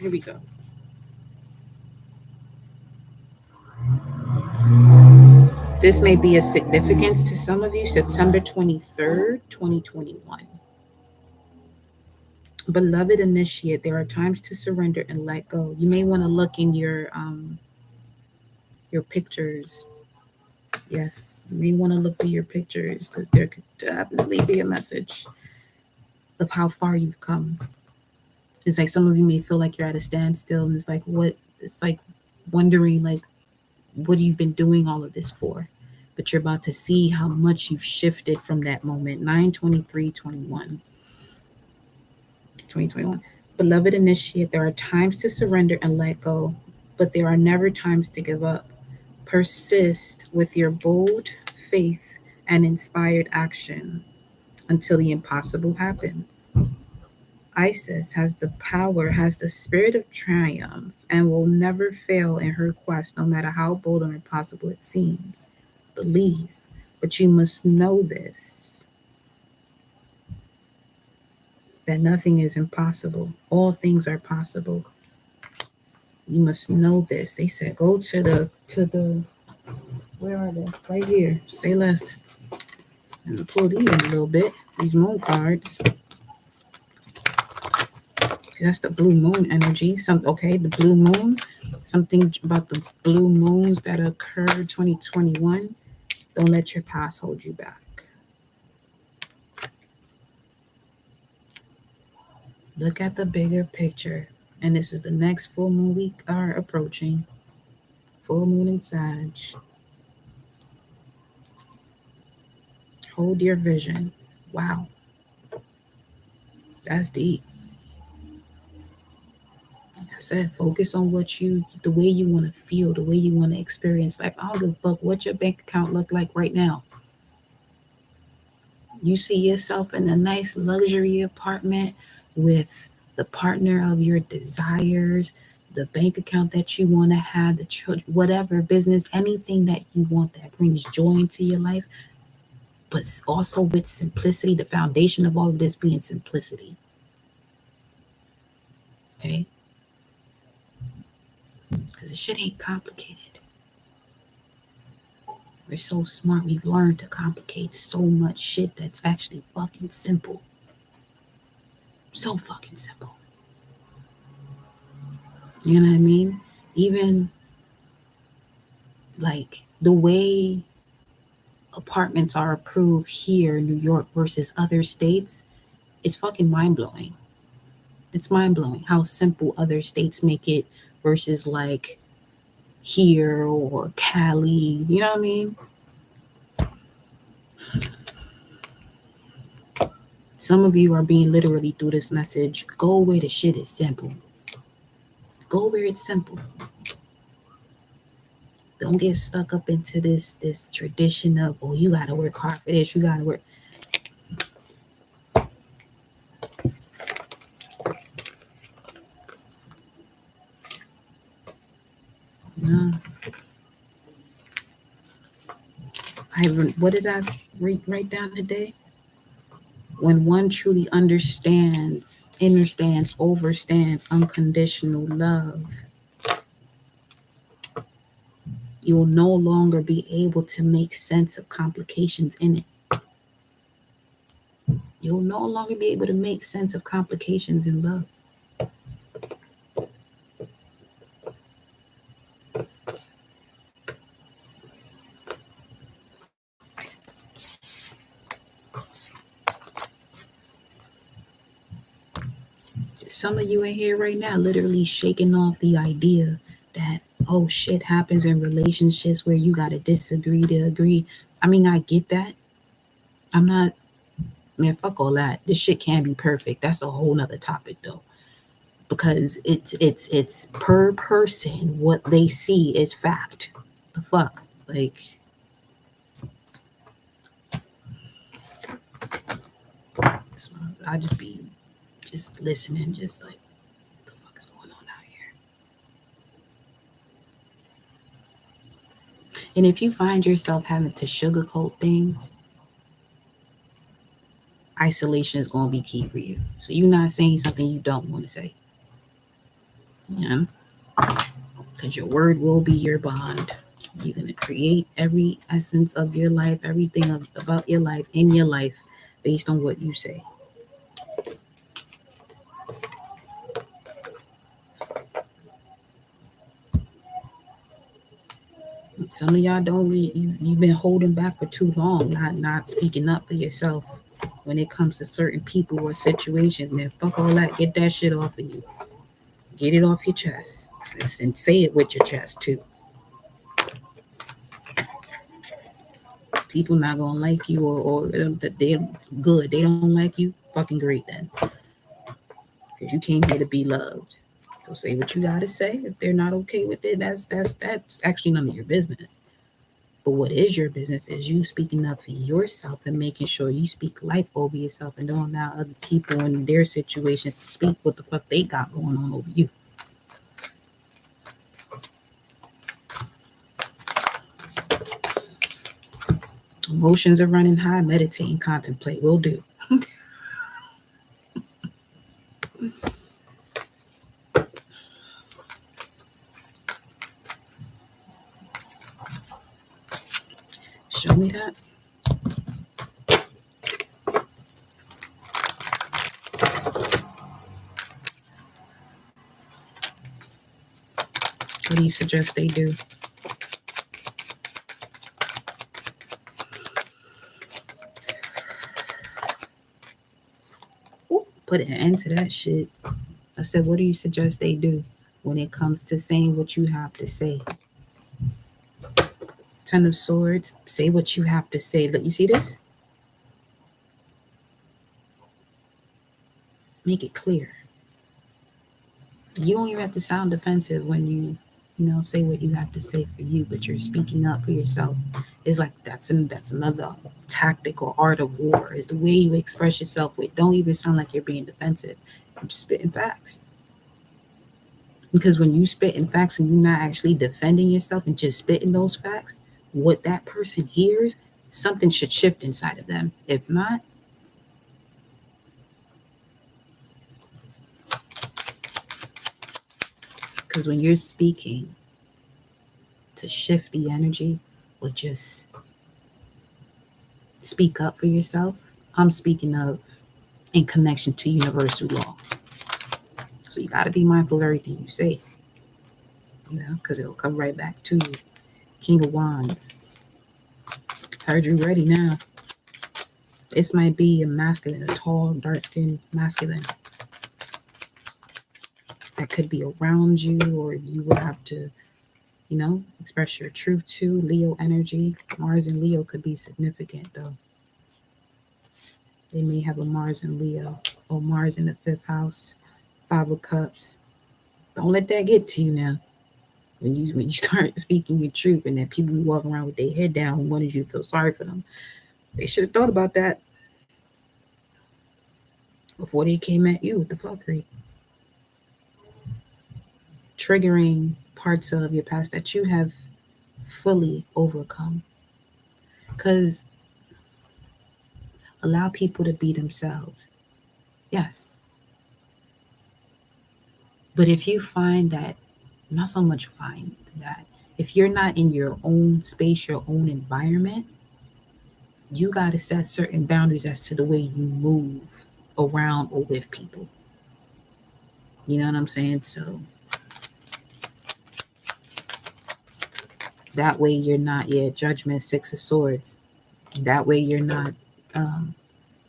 [SPEAKER 1] Here we go. This may be a significance to some of you. September 23rd, 2021. Beloved initiate, there are times to surrender and let go. You may want to look in your pictures. Yes, you may want to look through your pictures because there could definitely be a message of how far you've come. It's like some of you may feel like you're at a standstill, and it's like wondering like what you've been doing all of this for. But you're about to see how much you've shifted from that moment. 2021. Beloved initiate, there are times to surrender and let go, but there are never times to give up. Persist with your bold faith and inspired action until the impossible happens. Isis has the power, has the spirit of triumph, and will never fail in her quest, no matter how bold or impossible it seems. Believe, but you must know this, that nothing is impossible. All things are possible. You must know this. They said, go to the, where are they? Right here. Say less. And pull these in a little bit. These moon cards. That's the blue moon energy. The blue moon. Something about the blue moons that occurred 2021. Don't let your past hold you back. Look at the bigger picture. And this is the next full moon we are approaching. Full moon in Sag. Hold your vision. Wow. That's deep. Like I said, focus on the way you want to feel, the way you want to experience life. I don't give a fuck what your bank account look like right now. You see yourself in a nice luxury apartment with the partner of your desires, the bank account that you want to have, the children, whatever business, anything that you want that brings joy into your life, but also with simplicity, the foundation of all of this being simplicity. Okay? Because the shit ain't complicated. We're so smart, we've learned to complicate so much shit that's actually fucking simple. So fucking simple. You know what I mean? Even like the way apartments are approved here in New York versus other states, it's fucking mind-blowing. It's mind-blowing how simple other states make it versus like here or Cali. You know what I mean? Some of you are being literally through this message. Go where the shit is simple. Go where it's simple. Don't get stuck up into this tradition of, oh, you gotta work hard for this, you gotta work. No. What did I write down today? When one truly understands, overstands unconditional love, you will no longer be able to make sense of complications in it. You'll no longer be able to make sense of complications in love. Some of you in here right now literally shaking off the idea that, oh, shit happens in relationships where you gotta disagree to agree. I mean, I get that. I'm not, man, fuck all that. This shit can't be perfect. That's a whole nother topic though. Because it's per person what they see is fact. The fuck? Like, I just be just listening, just like, what the fuck is going on out here? And if you find yourself having to sugarcoat things, isolation is going to be key for you. So you're not saying something you don't want to say. Yeah. Because your word will be your bond. You're going to create every essence of your life, everything about your life, in your life, based on what you say. Some of y'all don't read. You've been holding back for too long, not speaking up for yourself when it comes to certain people or situations. Man, fuck all that. Get that shit off of you. Get it off your chest and say it with your chest too. People not gonna like you, or that they're good. They don't like you. Fucking great then, because you came here to be loved. So say what you gotta say. If they're not okay with it, that's actually none of your business. But what is your business is you speaking up for yourself and making sure you speak life over yourself and don't allow other people in their situations to speak what the fuck they got going on over you. Emotions are running high. Meditate and contemplate. Will do. Show me that. What do you suggest they do? Ooh, put an end to that shit. I said, what do you suggest they do when it comes to saying what you have to say? Ten of Swords, say what you have to say. Look, you see this? Make it clear. You don't even have to sound defensive when you say what you have to say for you, but you're speaking up for yourself. It's like that's another tactic or art of war. Is the way you express yourself. With don't even sound like you're being defensive. You're just spitting facts. Because when you spit in facts and you're not actually defending yourself and just spitting those facts, what that person hears, something should shift inside of them. If not, because when you're speaking to shift the energy or just speak up for yourself, I'm speaking of in connection to universal law. So you got to be mindful of everything you say, because it'll come right back to you. King of Wands. Heard you ready now. This might be a masculine, a tall, dark-skinned masculine that could be around you, or you would have to, express your truth to. Leo energy. Mars and Leo could be significant, though. They may have a Mars in Leo or Mars in the fifth house, 5 of Cups. Don't let that get to you now. When you start speaking your truth and then people be walking around with their head down and wanted you to feel sorry for them, they should have thought about that before they came at you with the fuckery. Triggering parts of your past that you have fully overcome. Because allow people to be themselves. Yes. But if you find that, not so much find that, if you're not in your own space, your own environment, you got to set certain boundaries as to the way you move around or with people. You know what I'm saying? So that way you're not, Judgment, 6 of Swords. That way you're not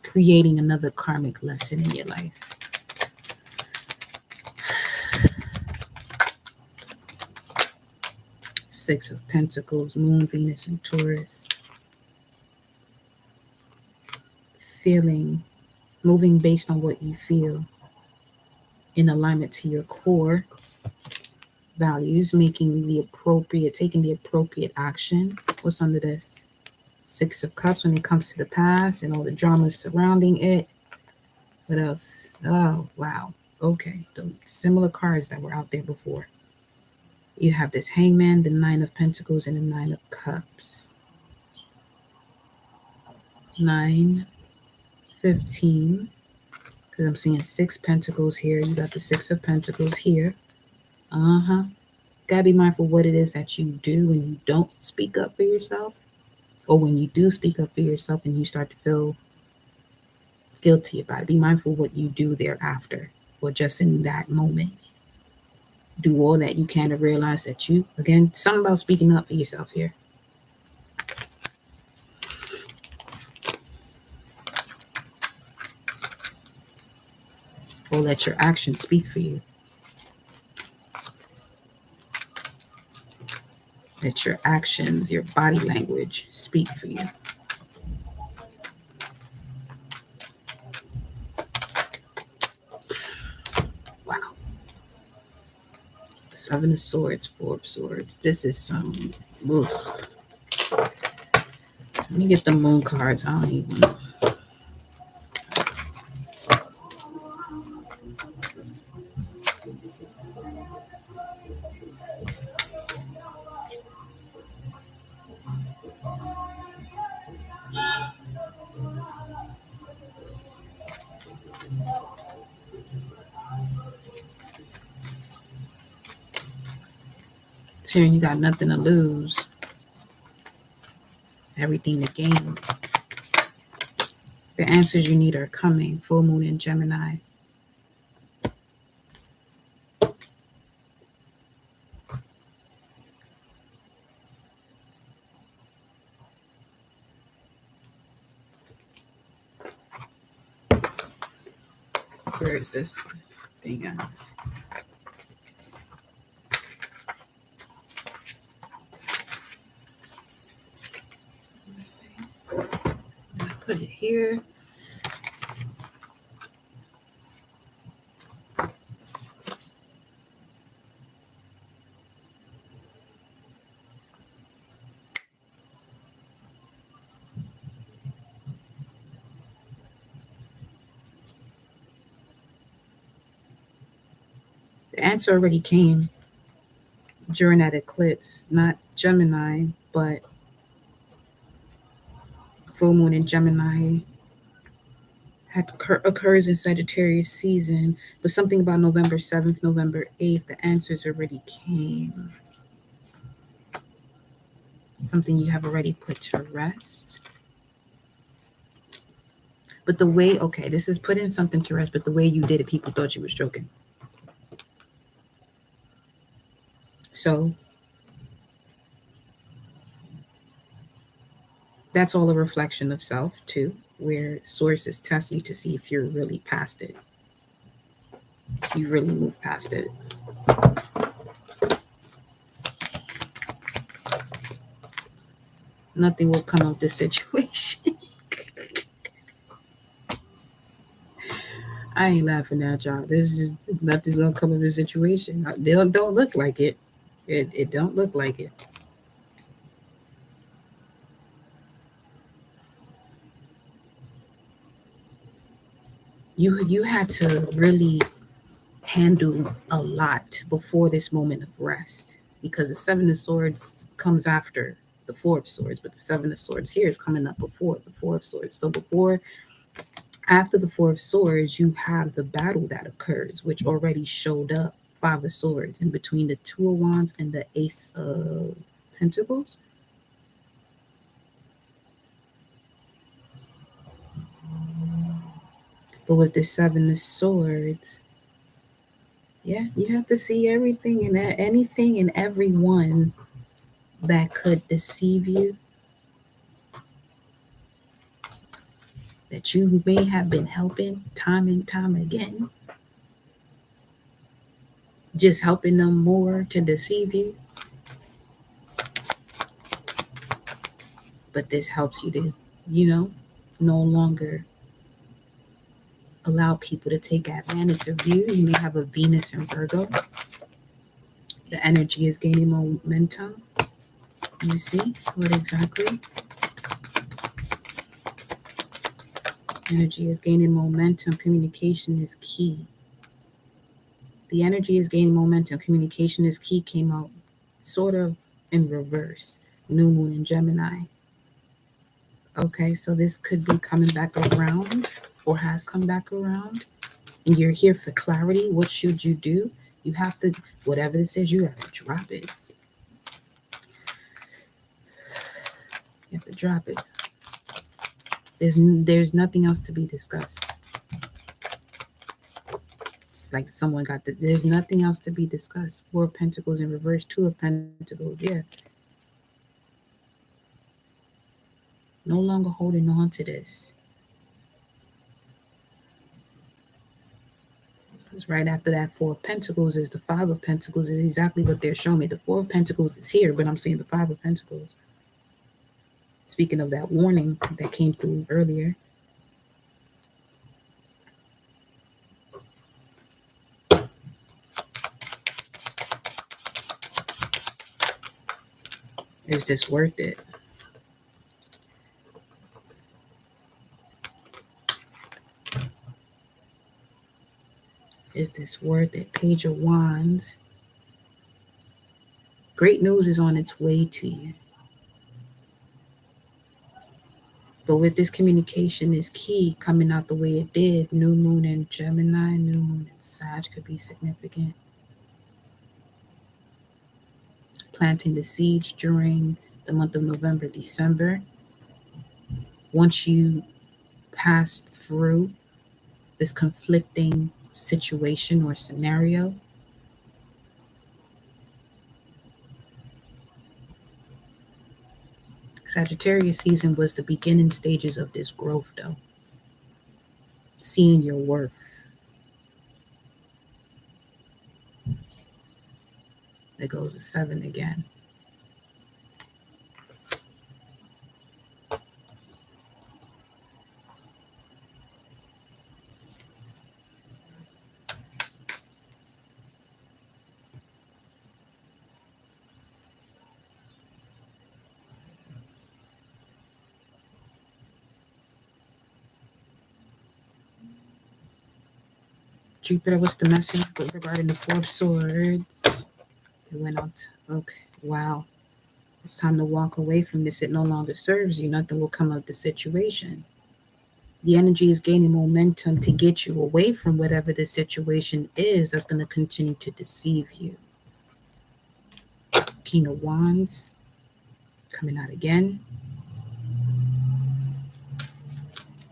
[SPEAKER 1] creating another karmic lesson in your life. Six of Pentacles, Moon, Venus, and Taurus. Feeling, moving based on what you feel in alignment to your core values, taking the appropriate action. What's under this? 6 of Cups, when it comes to the past and all the dramas surrounding it. What else? Oh, wow. Okay. The similar cards that were out there before. You have this Hangman, the 9 of Pentacles, and the 9 of Cups. 9, 15. Because I'm seeing 6 Pentacles here. You got the 6 of Pentacles here. Gotta be mindful what it is that you do when you don't speak up for yourself. Or when you do speak up for yourself and you start to feel guilty about it. Be mindful what you do thereafter. Or just in that moment. Do all that you can to realize that you, again, something about speaking up for yourself here. Or let your actions speak for you. Let your actions, your body language speak for you. Wow. 7 of Swords, 4 of Swords. This is some... Oof. Let me get the moon cards. I don't even... Here, you got nothing to lose. Everything to gain. The answers you need are coming. Full moon in Gemini. Where is this thing at? Let's see. I put it here. The answer already came during that eclipse. Not Gemini, but full moon in Gemini occurs in Sagittarius season, but something about November 7th, November 8th, the answers already came. Something you have already put to rest. But the way, okay, this is putting something to rest, but the way you did it, people thought you were joking. So that's all a reflection of self too, where sources test you to see if you're really past it. If you really move past it. Nothing will come of this situation. I ain't laughing at y'all. There's just nothing's gonna come of the situation. They don't look like it. It don't look like it. You had to really handle a lot before this moment of rest, because the Seven of Swords comes after the Four of Swords, but the Seven of Swords here is coming up before the Four of Swords. So after the Four of Swords, you have the battle that occurs, which already showed up. Five of Swords in between the Two of Wands and the Ace of Pentacles. But with the Seven of Swords, yeah, you have to see everything and anything and everyone that could deceive you, that you may have been helping time and time again, just helping them more to deceive you. But this helps you to, no longer allow people to take advantage of you. You may have a Venus in Virgo. The energy is gaining momentum. You see what exactly? Energy is gaining momentum. Communication is key. The energy is gaining momentum. Communication is key came out sort of in reverse. New Moon in Gemini. Okay, so this could be coming back around or has come back around. And you're here for clarity. What should you do? You have to, whatever this is, you have to drop it. You have to drop it. There's nothing else to be discussed. It's like someone there's nothing else to be discussed. Four of Pentacles in reverse, Two of Pentacles, yeah. No longer holding on to this. Because right after that Four of Pentacles is the Five of Pentacles, is exactly what they're showing me. The Four of Pentacles is here, but I'm seeing the Five of Pentacles. Speaking of that warning that came through earlier. Is this worth it? Is this worth it? Page of Wands. Great news is on its way to you. But with this, communication is key, coming out the way it did. New Moon in Gemini, New Moon in Sag could be significant. Planting the seeds during the month of November, December. Once you pass through this conflicting situation or scenario, Sagittarius season was the beginning stages of this growth, though. Seeing your worth. There goes the 7 again. Jupiter, what's the message regarding the Four of Swords? It went out. Okay, wow. It's time to walk away from this. It no longer serves you. Nothing will come of the situation. The energy is gaining momentum to get you away from whatever the situation is that's going to continue to deceive you. King of Wands coming out again.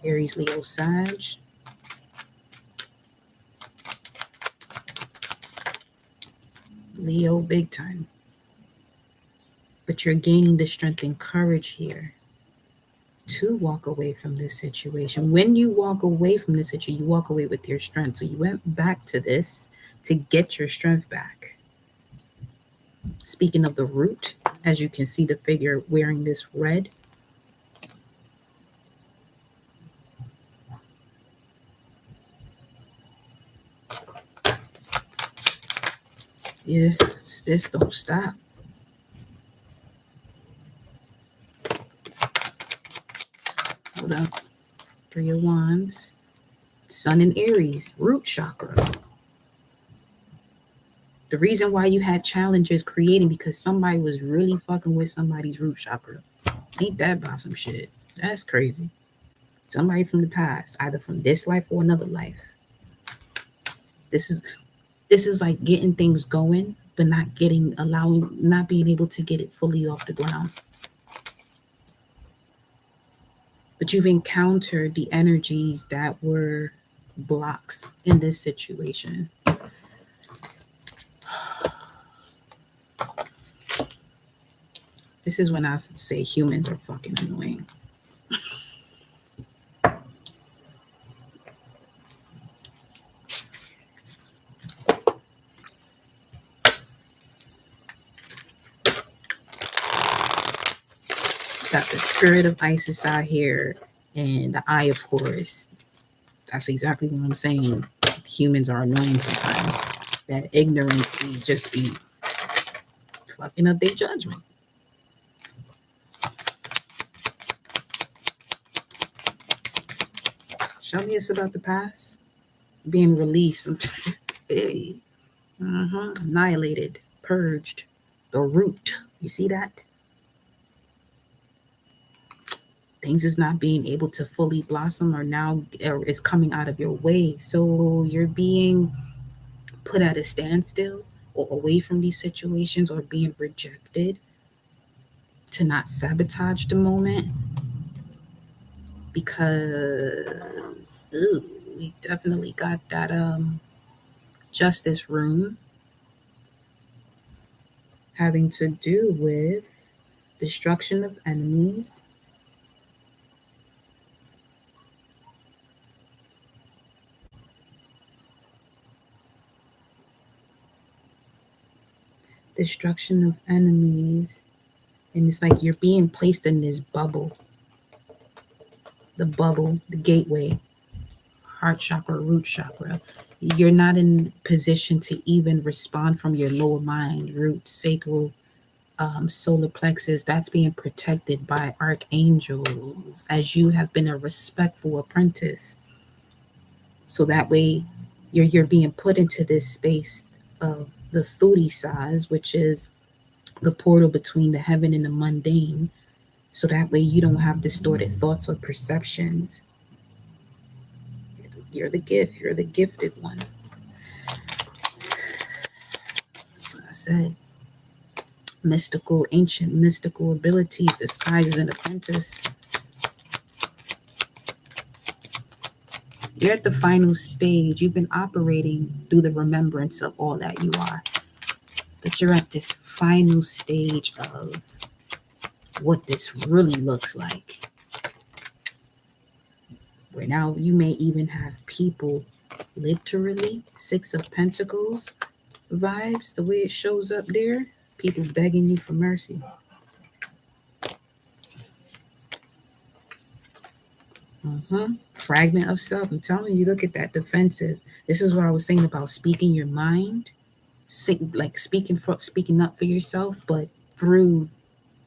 [SPEAKER 1] Aries, Leo, Sag. Leo, big time. But you're gaining the strength and courage here to walk away from this situation. When you walk away from this situation, you walk away with your strength. So you went back to this to get your strength back. Speaking of the root, as you can see the figure wearing this red, Yeah, this don't stop. Hold up. Three of Wands. Sun in Aries. Root chakra. The reason why you had challenges creating because somebody was really fucking with somebody's root chakra. Ain't that about some shit? That's crazy. Somebody from the past, either from this life or another life. This is this is like getting things going, but not being able to get it fully off the ground. But you've encountered the energies that were blocks in this situation. This is when I say humans are fucking annoying. Got the spirit of Isis out here and the eye of Horus. That's exactly what I'm saying. Humans are annoying sometimes. That ignorance just be fucking up their judgment. Show me it's about the past. Being released. Hey. Annihilated. Purged. The root. You see that? Things is not being able to fully blossom or now is coming out of your way. So you're being put at a standstill or away from these situations or being rejected to not sabotage the moment because we definitely got that justice room having to do with destruction of enemies, destruction of enemies, and it's like you're being placed in this bubble, the gateway, heart chakra, root chakra. You're not in position to even respond from your lower mind, root, sacral, solar plexus. That's being protected by archangels as you have been a respectful apprentice. So that way you're being put into this space of the Thudi size, which is the portal between the heaven and the mundane. So that way you don't have distorted thoughts or perceptions. You're the gift, you're the gifted one. That's what I said. Mystical, ancient mystical abilities disguised as an apprentice. You're at the final stage. You've been operating through the remembrance of all that you are. But you're at this final stage of what this really looks like. Where now you may even have people, literally, Six of Pentacles vibes, the way it shows up there, people begging you for mercy. Fragment of self. I'm telling you, look at that defensive. This is what I was saying about speaking your mind, like speaking up for yourself, but through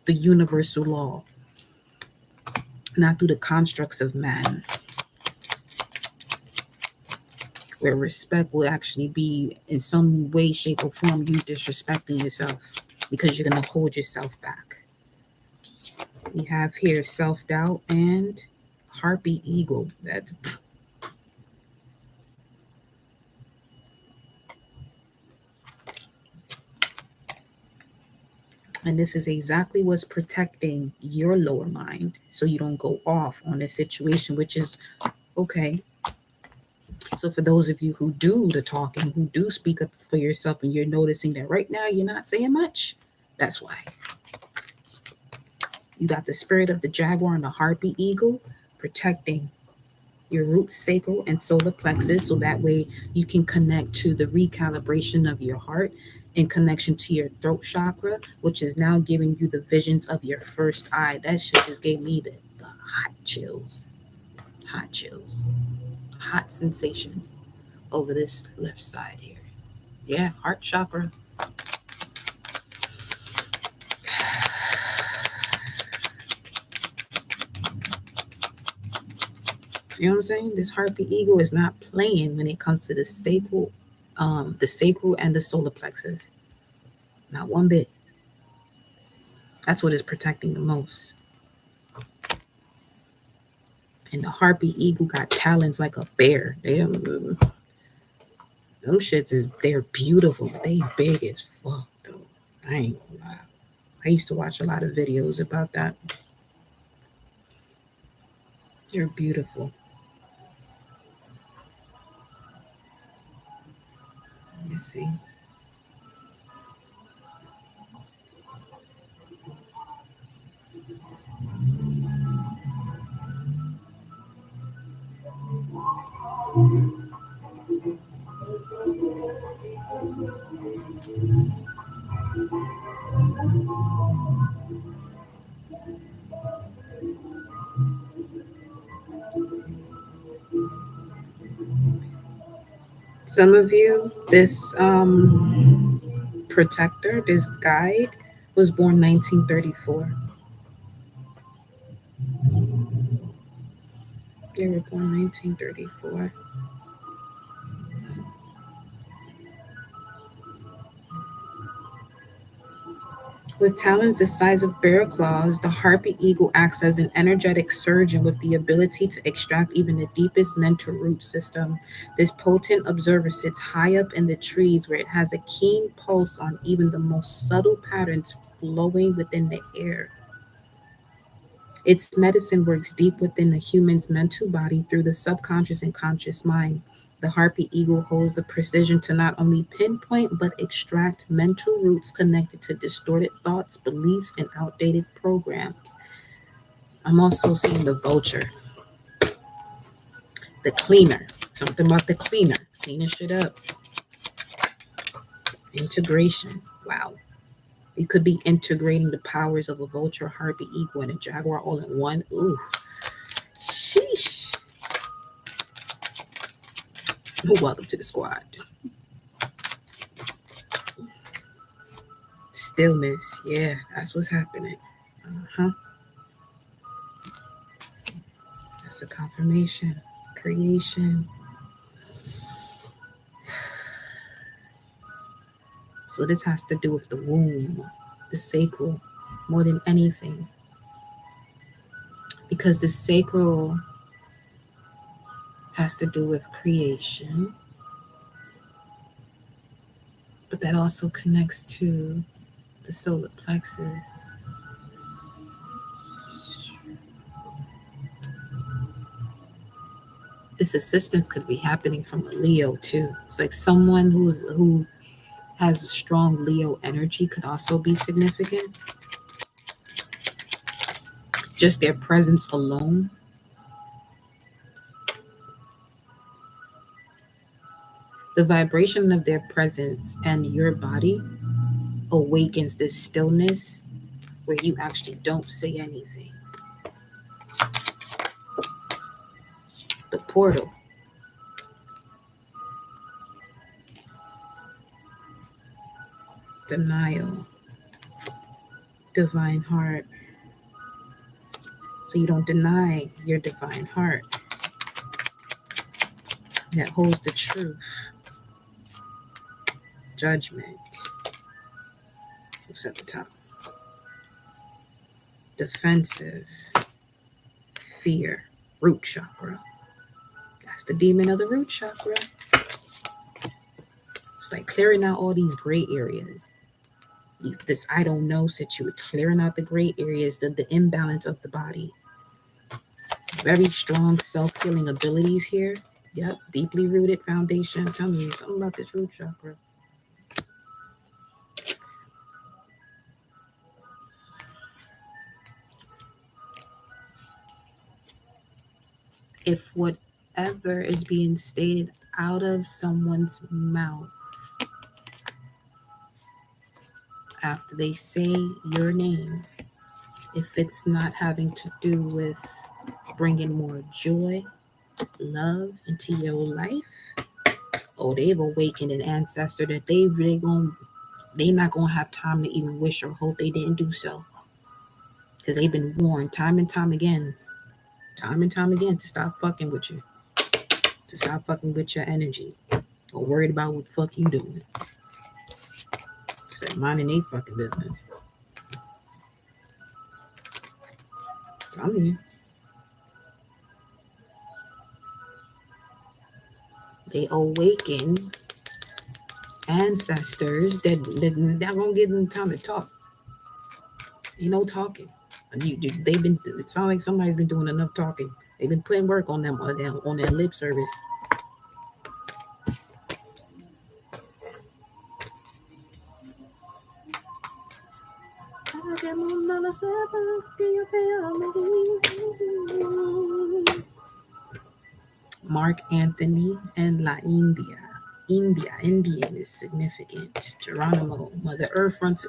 [SPEAKER 1] the universal law, not through the constructs of man, where respect will actually be in some way, shape, or form you disrespecting yourself because you're going to hold yourself back. We have here self-doubt and harpy eagle. That and this is exactly what's protecting your lower mind so you don't go off on a situation, which is okay. So for those of you who do the talking, who do speak up for yourself, and you're noticing that right now you're not saying much, that's why. You got the spirit of the jaguar and the harpy eagle protecting your root, sacral, and solar plexus, so that way you can connect to the recalibration of your heart in connection to your throat chakra, which is now giving you the visions of your first eye. That shit just gave me the hot chills, hot sensations over this left side here. Yeah, heart chakra. You know what I'm saying? This harpy eagle is not playing when it comes to the sacral and the solar plexus. Not one bit. That's what is protecting the most. And the harpy eagle got talons like a bear. Them shits they're beautiful. They big as fuck though. I ain't gonna lie. I used to watch a lot of videos about that. They're beautiful. Let me see. Some of you, this protector, this guide, was born 1934. They were born 1934. With talons the size of bear claws, the harpy eagle acts as an energetic surgeon with the ability to extract even the deepest mental root system. This potent observer sits high up in the trees where it has a keen pulse on even the most subtle patterns flowing within the air. Its medicine works deep within the human's mental body through the subconscious and conscious mind. The harpy eagle holds the precision to not only pinpoint but extract mental roots connected to distorted thoughts, beliefs, and outdated programs. I'm also seeing the vulture, the cleaner. Something about the cleaner, cleaning shit up. Integration. Wow. You could be integrating the powers of a vulture, harpy, eagle, and a jaguar all in one. Ooh, sheesh. Welcome to the squad. Stillness. Yeah, that's what's happening. Uh-huh. That's a confirmation. Creation. So this has to do with the womb, the sacral, more than anything. Because the sacral has to do with creation, but that also connects to the solar plexus. This assistance could be happening from a Leo too. It's like someone who has a strong Leo energy could also be significant. Just their presence alone. The vibration of their presence and your body awakens this stillness where you actually don't say anything. The portal. Denial. Divine heart. So you don't deny your divine heart that holds the truth. Judgment. What's at the top? Defensive. Fear. Root chakra. That's the demon of the root chakra. It's like clearing out all these gray areas. This I don't know situation, clearing out the gray areas, the imbalance of the body. Very strong self-healing abilities here. Yep, deeply rooted foundation. I'm telling you something about this root chakra. If whatever is being stated out of someone's mouth after they say your name, if it's not having to do with bringing more joy, love into your life, oh, they've awakened an ancestor that they not gonna have time to even wish or hope they didn't do so, because they've been warned time and time again. time and time again to stop fucking with you, to stop fucking with your energy, or worried about what the fuck you doing. Said minding they fucking business. Telling you, they awaken ancestors that won't give them time to talk. Ain't no talking. They've been. It sounds like somebody's been doing enough talking. They've been putting work on their lip service. Mark Anthony and La India. Indian is significant. Geronimo, Mother Earth runs.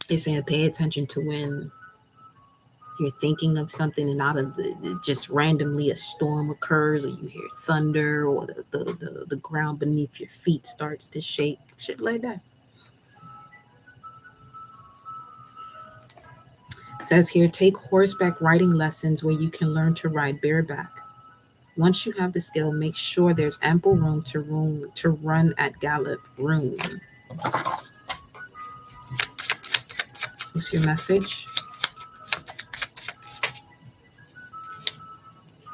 [SPEAKER 1] It's saying pay attention to when you're thinking of something and out of just randomly a storm occurs, or you hear thunder, or the ground beneath your feet starts to shake. Shit like that. It says here, take horseback riding lessons where you can learn to ride bareback. Once you have the skill, make sure there's ample room to run at gallop. Room. What's your message?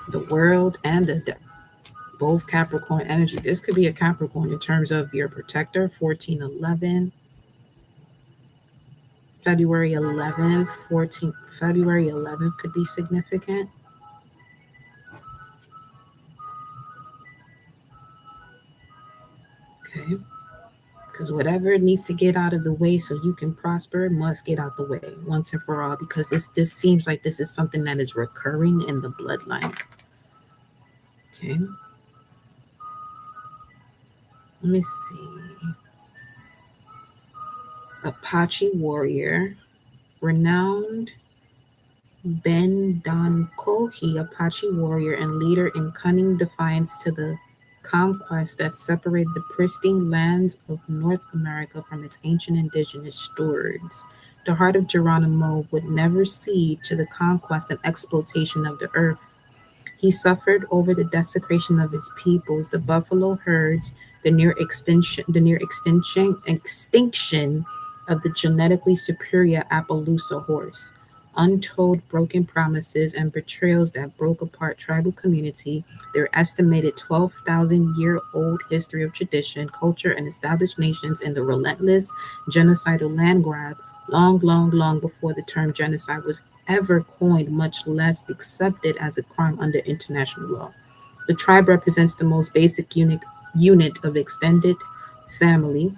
[SPEAKER 1] The world and the both Capricorn energy. This could be a Capricorn in terms of your protector. 1411. February 11th, 14th. February 11th could be significant. Okay. Because whatever needs to get out of the way so you can prosper must get out the way once and for all, because this seems like this is something that is recurring in the bloodline. Okay. Let me see. Apache warrior, renowned Bendankohi, Apache warrior and leader in cunning defiance to the conquest that separated the pristine lands of North America from its ancient indigenous stewards. The heart of Geronimo would never cede to the conquest and exploitation of the earth. He suffered over the desecration of his peoples, the buffalo herds, the near extinction of the genetically superior Appaloosa horse. Untold broken promises and betrayals that broke apart tribal community, their estimated 12,000-year-old history of tradition, culture, and established nations in the relentless genocidal land grab, long before the term genocide was ever coined, much less accepted as a crime under international law. The tribe represents the most basic unit of extended family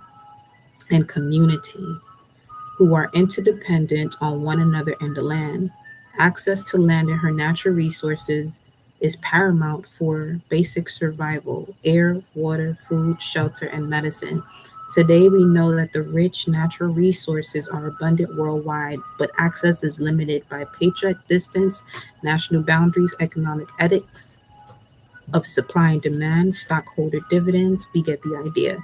[SPEAKER 1] and community, who are interdependent on one another in the land. Access to land and her natural resources is paramount for basic survival: air, water, food, shelter, and medicine. Today, we know that the rich natural resources are abundant worldwide, but access is limited by paycheck distance, national boundaries, economic ethics of supply and demand, stockholder dividends. We get the idea.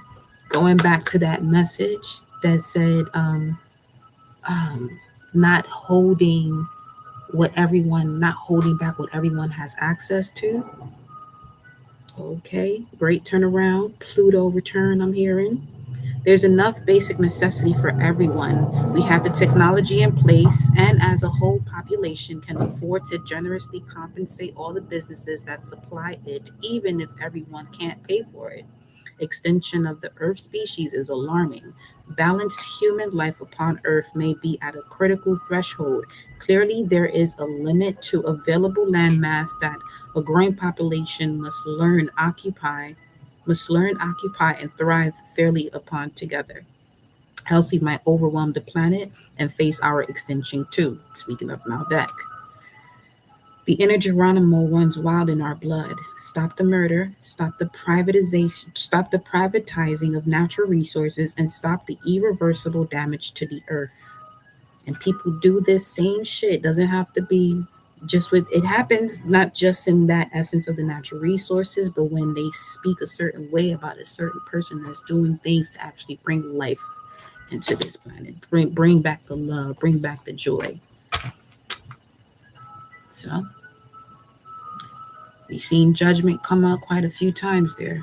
[SPEAKER 1] Going back to that message that said, um, not holding back what everyone has access to. Okay, great turnaround. Pluto return, I'm hearing. There's enough basic necessity for everyone. We have the technology in place, and as a whole population can afford to generously compensate all the businesses that supply it, even if everyone can't pay for it. Extinction of the Earth species is alarming. Balanced human life upon Earth may be at a critical threshold. Clearly, there is a limit to available land mass that a growing population must learn, occupy, and thrive fairly upon together. Else, we might overwhelm the planet and face our extinction too. Speaking of Malbec. The inner Geronimo runs wild in our blood. Stop the murder, stop the privatizing of natural resources, and stop the irreversible damage to the earth. And people do this same shit. Doesn't have to be just with it happens not just in that essence of the natural resources, but when they speak a certain way about a certain person that's doing things to actually bring life into this planet. Bring back the love, bring back the joy. So we've seen judgment come out quite a few times there.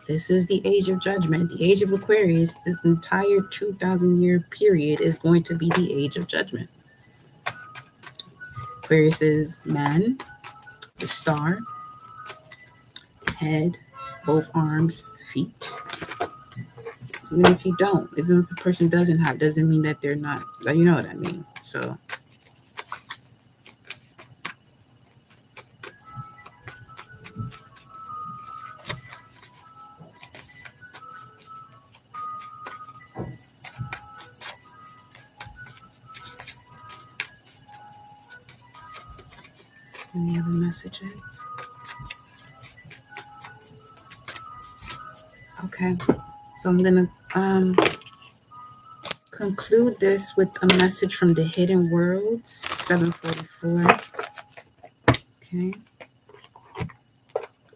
[SPEAKER 1] This is the age of judgment, the age of Aquarius. This entire 2,000-year period is going to be the age of judgment. Aquarius is man, the star, head, both arms, feet. Even if you don't, even if a person doesn't have, doesn't mean that they're not, you know what I mean? So any other messages? Okay, so I'm gonna conclude this with a message from the Hidden Worlds, 744. Okay,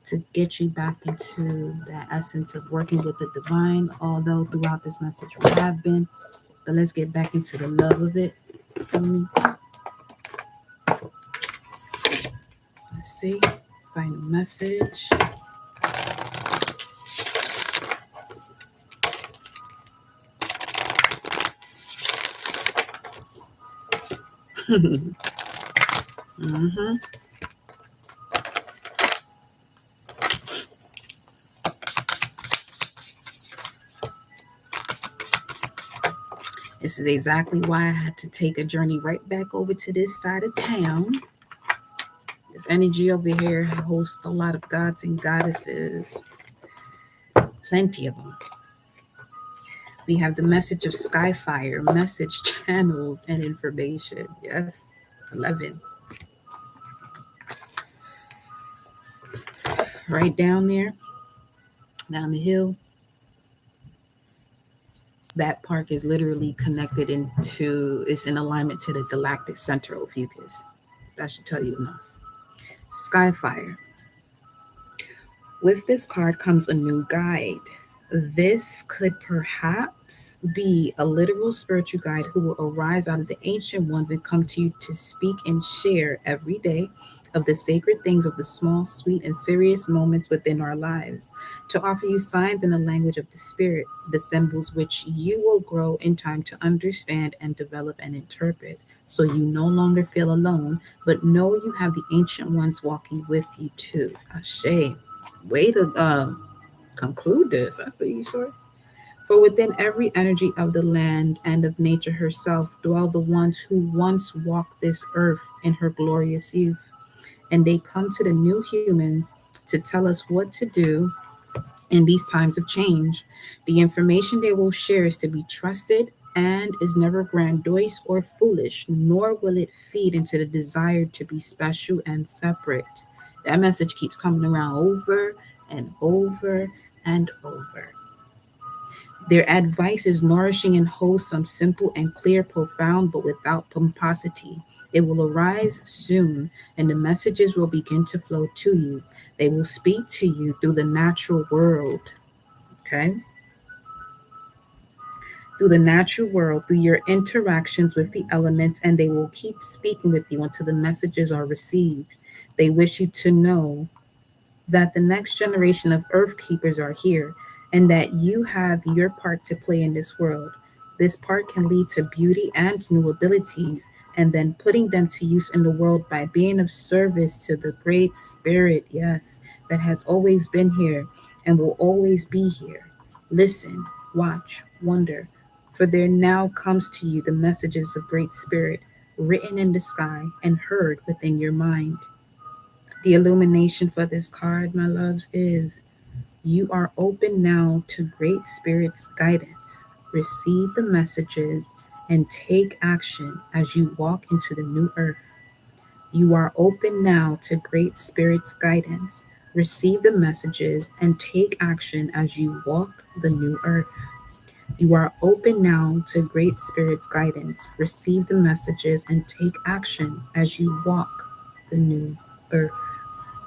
[SPEAKER 1] to get you back into that essence of working with the divine. Although throughout this message we have been, but let's get back into the love of it. Let's see, final message. Mm-hmm. This is exactly why I had to take a journey right back over to this side of town. This energy over here hosts a lot of gods and goddesses, plenty of them. We have the message of Skyfire, message channels, and information. Yes, 11. Right down there, down the hill. That park is literally connected into, it's in alignment to the galactic center of Ophiuchus. That should tell you enough. Skyfire. With this card comes a new guide. This could perhaps be a literal spiritual guide who will arise out of the ancient ones and come to you to speak and share every day of the sacred things of the small, sweet, and serious moments within our lives, to offer you signs in the language of the spirit, the symbols which you will grow in time to understand and develop and interpret, so you no longer feel alone, but know you have the ancient ones walking with you too. Ashe. Way to conclude this. I feel you, Source. For within every energy of the land and of nature herself dwell the ones who once walked this earth in her glorious youth. And they come to the new humans to tell us what to do in these times of change. The information they will share is to be trusted and is never grandiose or foolish, nor will it feed into the desire to be special and separate. That message keeps coming around over and over and over. Their advice is nourishing and wholesome, simple and clear, profound, but without pomposity. It will arise soon, and the messages will begin to flow to you. They will speak to you through the natural world, okay? Through the natural world, through your interactions with the elements, and they will keep speaking with you until the messages are received. They wish you to know that the next generation of earth keepers are here, and that you have your part to play in this world. This part can lead to beauty and new abilities, and then putting them to use in the world by being of service to the great spirit, yes, that has always been here and will always be here. Listen, watch, wonder, for there now comes to you the messages of great spirit, written in the sky and heard within your mind. The illumination for this card, my loves, is you are open now to great spirit's guidance. Receive the messages and take action as you walk into the new earth. You are open now to great spirit's guidance. Receive the messages and take action as you walk the new earth. You are open now to great spirit's guidance. Receive the messages and take action as you walk the new earth.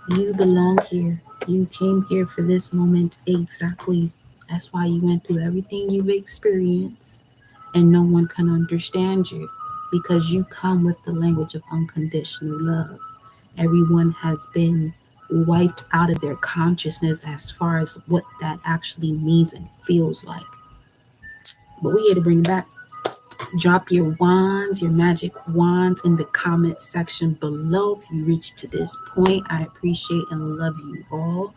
[SPEAKER 1] You belong here. You came here for this moment exactly That's why you went through everything you've experienced, and no one can understand you because you come with the language of unconditional love. Everyone has been wiped out of their consciousness as far as what that actually means and feels like. But we here to bring it back. Drop your wands, your magic wands in the comment section below if you reached to this point. I appreciate and love you all.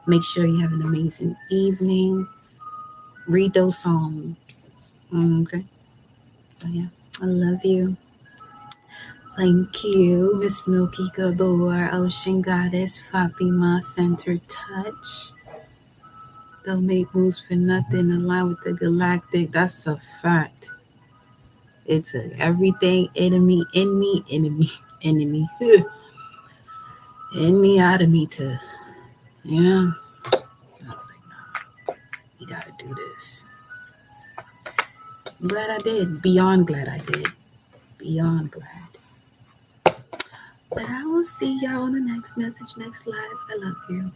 [SPEAKER 1] Make sure you have an amazing evening. Read those songs. Okay. So yeah, I love you. Thank you, Miss Milky Gabor, Ocean Goddess, Fatima, Center Touch. Don't make moves for nothing, align with the galactic. That's a fact. It took everything enemy, enemy, in me, out of me to, you know. I was like, nah, you gotta do this. I'm glad I did. Beyond glad I did. Beyond glad. But I will see y'all on the next message, next live. I love you.